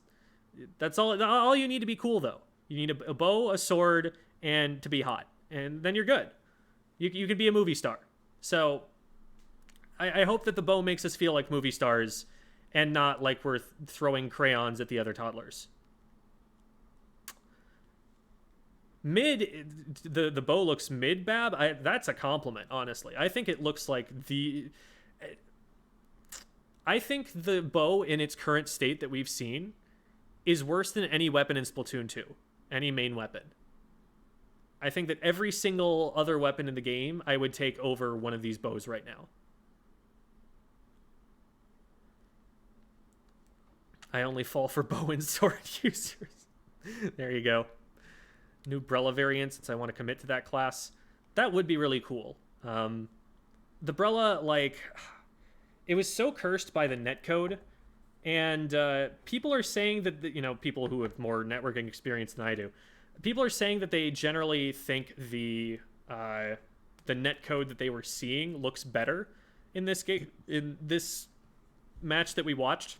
all you need to be cool, though. You need a bow, a sword, and to be hot, and then you're good. You can be a movie star. So I hope that the bow makes us feel like movie stars and not like we're throwing crayons at the other toddlers. The bow looks mid, Bab. That's a compliment, honestly. I think it looks like I think the bow in its current state that we've seen is worse than any weapon in Splatoon 2. Any main weapon. I think that every single other weapon in the game I would take over one of these bows right now. I only fall for bow and sword users. There you go. New Brella variant, since I want to commit to that class. That would be really cool. The Brella, like, it was so cursed by the netcode, and people are saying that, you know, people who have more networking experience than I do, people are saying that they generally think the netcode that they were seeing looks better in this game, in this match that we watched.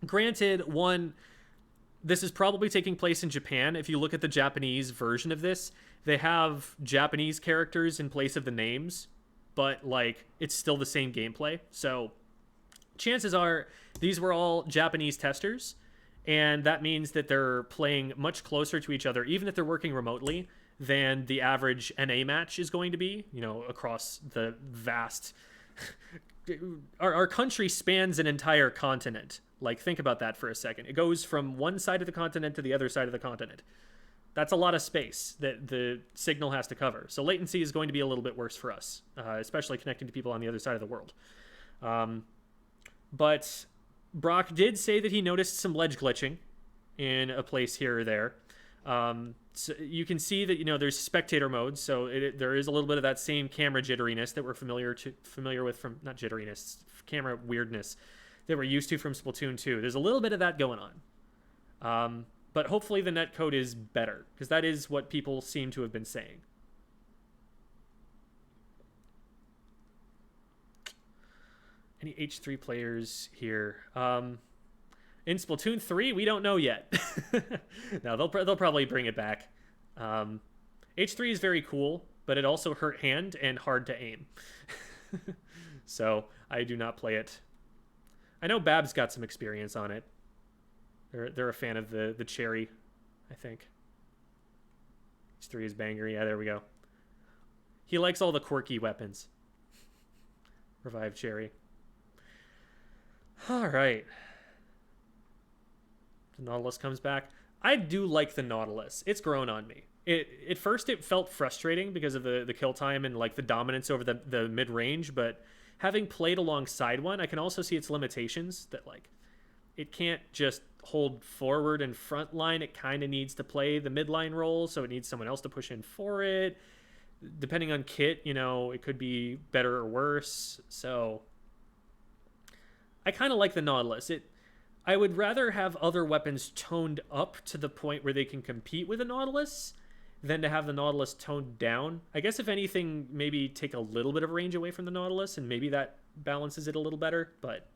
Granted, this is probably taking place in Japan. If you look at the Japanese version of this, they have Japanese characters in place of the names, but, like, it's still the same gameplay. So chances are these were all Japanese testers, and that means that they're playing much closer to each other, even if they're working remotely, than the average NA match is going to be, you know, across the vast... Our country spans an entire continent. Like, think about that for a second. It goes from one side of the continent to the other side of the continent. That's a lot of space that the signal has to cover. So latency is going to be a little bit worse for us, especially connecting to people on the other side of the world. But Brock did say that he noticed some ledge glitching in a place here or there. So you can see that, you know, there's spectator mode, so there is a little bit of that same camera jitteriness that we're familiar with from, not jitteriness, camera weirdness that we're used to from Splatoon 2. There's a little bit of that going on. But hopefully the netcode is better, because that is what people seem to have been saying. Any H3 players here? In Splatoon 3, we don't know yet. No, they'll probably bring it back. H3 is very cool, but it also hurt hand and hard to aim. So I do not play it. I know Bab's got some experience on it. They're a fan of the cherry, I think. H3 is banger. Yeah, there we go. He likes all the quirky weapons. Revive cherry. All right. The Nautilus comes back. I do like the Nautilus. It's grown on me. At first it felt frustrating because of the kill time and, like, the dominance over the mid-range, but having played alongside one, I can also see its limitations, that, like, it can't just hold forward and front line, it kind of needs to play the midline role, so it needs someone else to push in for it. Depending on kit, you know, it could be better or worse. So I kind of like the Nautilus. I would rather have other weapons toned up to the point where they can compete with the Nautilus than to have the Nautilus toned down. I guess if anything, maybe take a little bit of range away from the Nautilus, and maybe that balances it a little better. But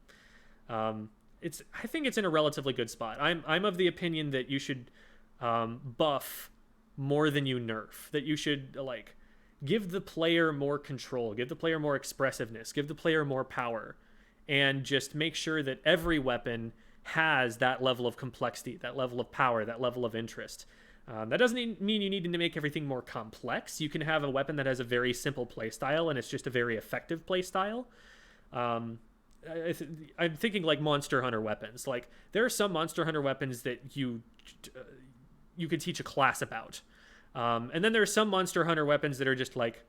I think it's in a relatively good spot. I'm of the opinion that you should buff more than you nerf. That you should like give the player more control, give the player more expressiveness, give the player more power, and just make sure that every weapon has that level of complexity, that level of power, that level of interest. That doesn't mean you need to make everything more complex. You can have a weapon that has a very simple playstyle and it's just a very effective playstyle. I'm thinking like Monster Hunter weapons. Like there are some Monster Hunter weapons that you could teach a class about. And then there are some Monster Hunter weapons that are just like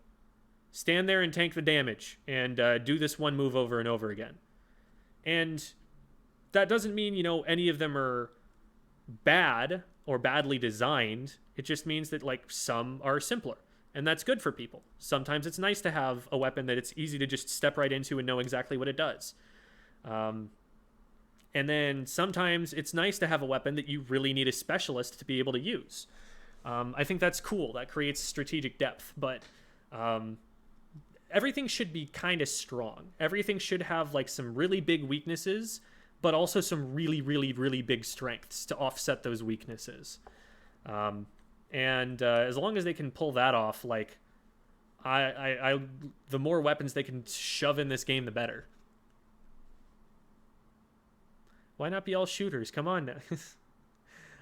stand there and tank the damage and do this one move over and over again. And that doesn't mean, you know, any of them are bad or badly designed. It just means that like some are simpler, and that's good for people. Sometimes it's nice to have a weapon that it's easy to just step right into and know exactly what it does. And then sometimes it's nice to have a weapon that you really need a specialist to be able to use. I think that's cool. That creates strategic depth, but everything should be kind of strong. Everything should have like some really big weaknesses, but also some really, really, really big strengths to offset those weaknesses. And as long as they can pull that off, like, the more weapons they can shove in this game, the better. Why not be all shooters? Come on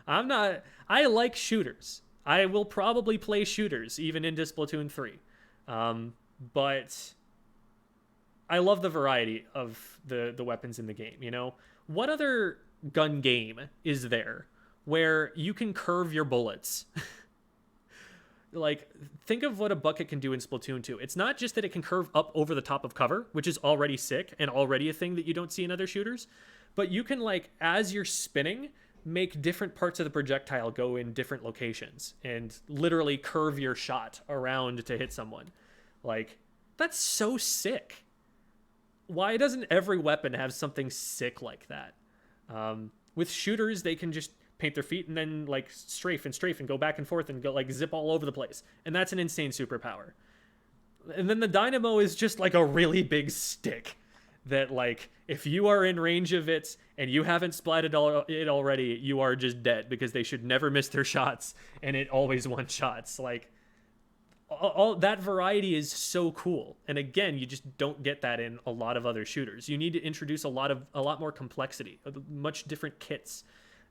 now. I like shooters. I will probably play shooters, even into Splatoon 3. But I love the variety of the weapons in the game, you know? What other gun game is there where you can curve your bullets? Like, think of what a bucket can do in Splatoon 2. It's not just that it can curve up over the top of cover, which is already sick and already a thing that you don't see in other shooters, but you can, like, as you're spinning, make different parts of the projectile go in different locations and literally curve your shot around to hit someone. Like, that's so sick. Why doesn't every weapon have something sick like that? With shooters, they can just paint their feet and then like strafe and go back and forth and go like zip all over the place. And that's an insane superpower. And then the dynamo is just like a really big stick that like if you are in range of it and you haven't splatted it already, you are just dead because they should never miss their shots and it always one shots. Like all that variety is so cool. And again, you just don't get that in a lot of other shooters. You need to introduce a lot more complexity, much different kits,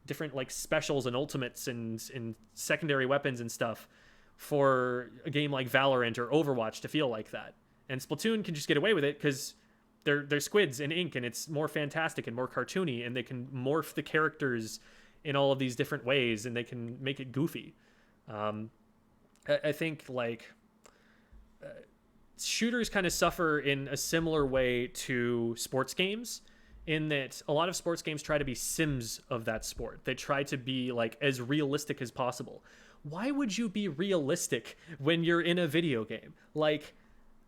different like specials and ultimates and secondary weapons and stuff for a game like Valorant or Overwatch to feel like that. And Splatoon can just get away with it because they're squids in ink and it's more fantastic and more cartoony and they can morph the characters in all of these different ways and they can make it goofy. I think like shooters kind of suffer in a similar way to sports games in that a lot of sports games try to be sims of that sport. They try to be like as realistic as possible. Why would you be realistic when you're in a video game? Like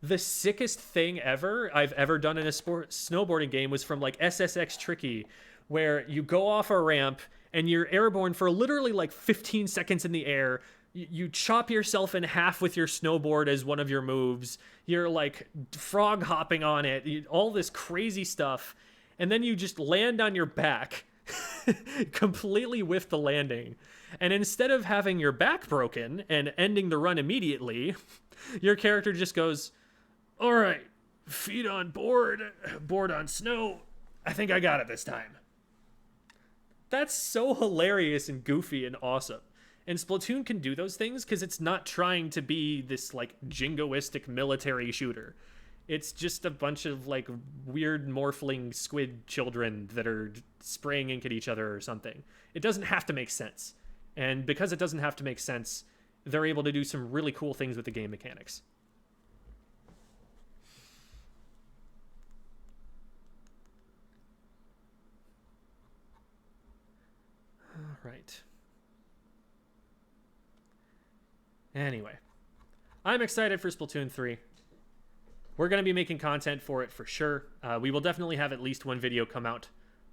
the sickest thing ever I've ever done in a snowboarding game was from like SSX Tricky, where you go off a ramp and you're airborne for literally like 15 seconds in the air. You chop yourself in half with your snowboard as one of your moves. You're like frog hopping on it, all this crazy stuff. And then you just land on your back, completely whiff the landing. And instead of having your back broken and ending the run immediately, your character just goes, all right, feet on board on snow. I think I got it this time. That's so hilarious and goofy and awesome. And Splatoon can do those things because it's not trying to be this like jingoistic military shooter. It's just a bunch of like weird morphling squid children that are spraying ink at each other or something. It doesn't have to make sense. And because it doesn't have to make sense, they're able to do some really cool things with the game mechanics. right. Anyway, I'm excited for Splatoon 3. We're going to be making content for it for sure. We will definitely have at least one video come out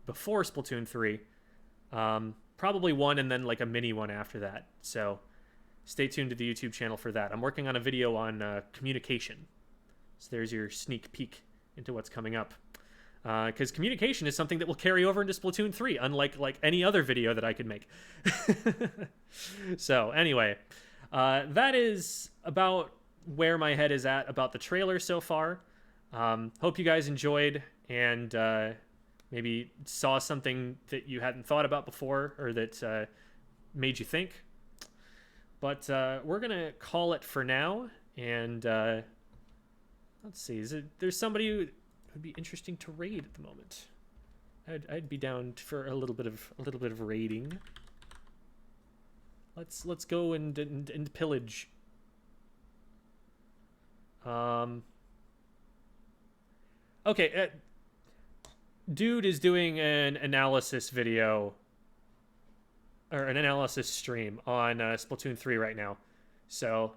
before Splatoon 3. Probably one and then like a mini one after that. So stay tuned to the YouTube channel for that. I'm working on a video on communication. So there's your sneak peek into what's coming up. Because communication is something that will carry over into Splatoon 3, unlike like any other video that I could make. So anyway, that is about where my head is at about the trailer so far. Hope you guys enjoyed and maybe saw something that you hadn't thought about before or that made you think. But we're going to call it for now. And let's see. There's somebody who would be interesting to raid at the moment. I'd be down for a little bit of raiding. Let's go and pillage. Okay, dude is doing an analysis video or an analysis stream on Splatoon 3 right now. So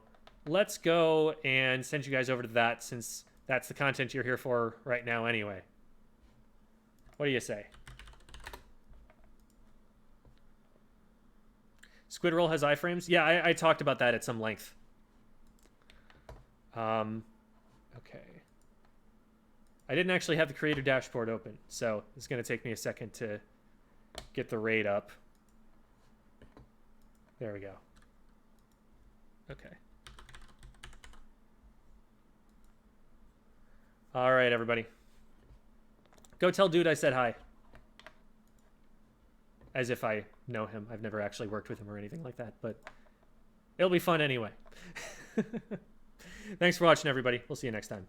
let's go and send you guys over to that, since that's the content you're here for right now anyway. What do you say? Squid Roll has iframes? Yeah, I talked about that at some length. Okay. I didn't actually have the creator dashboard open, so it's going to take me a second to get the raid up. There we go. Okay. All right, everybody. Go tell dude I said hi. As if I know him. I've never actually worked with him or anything like that, but it'll be fun anyway. Thanks for watching, everybody. We'll see you next time.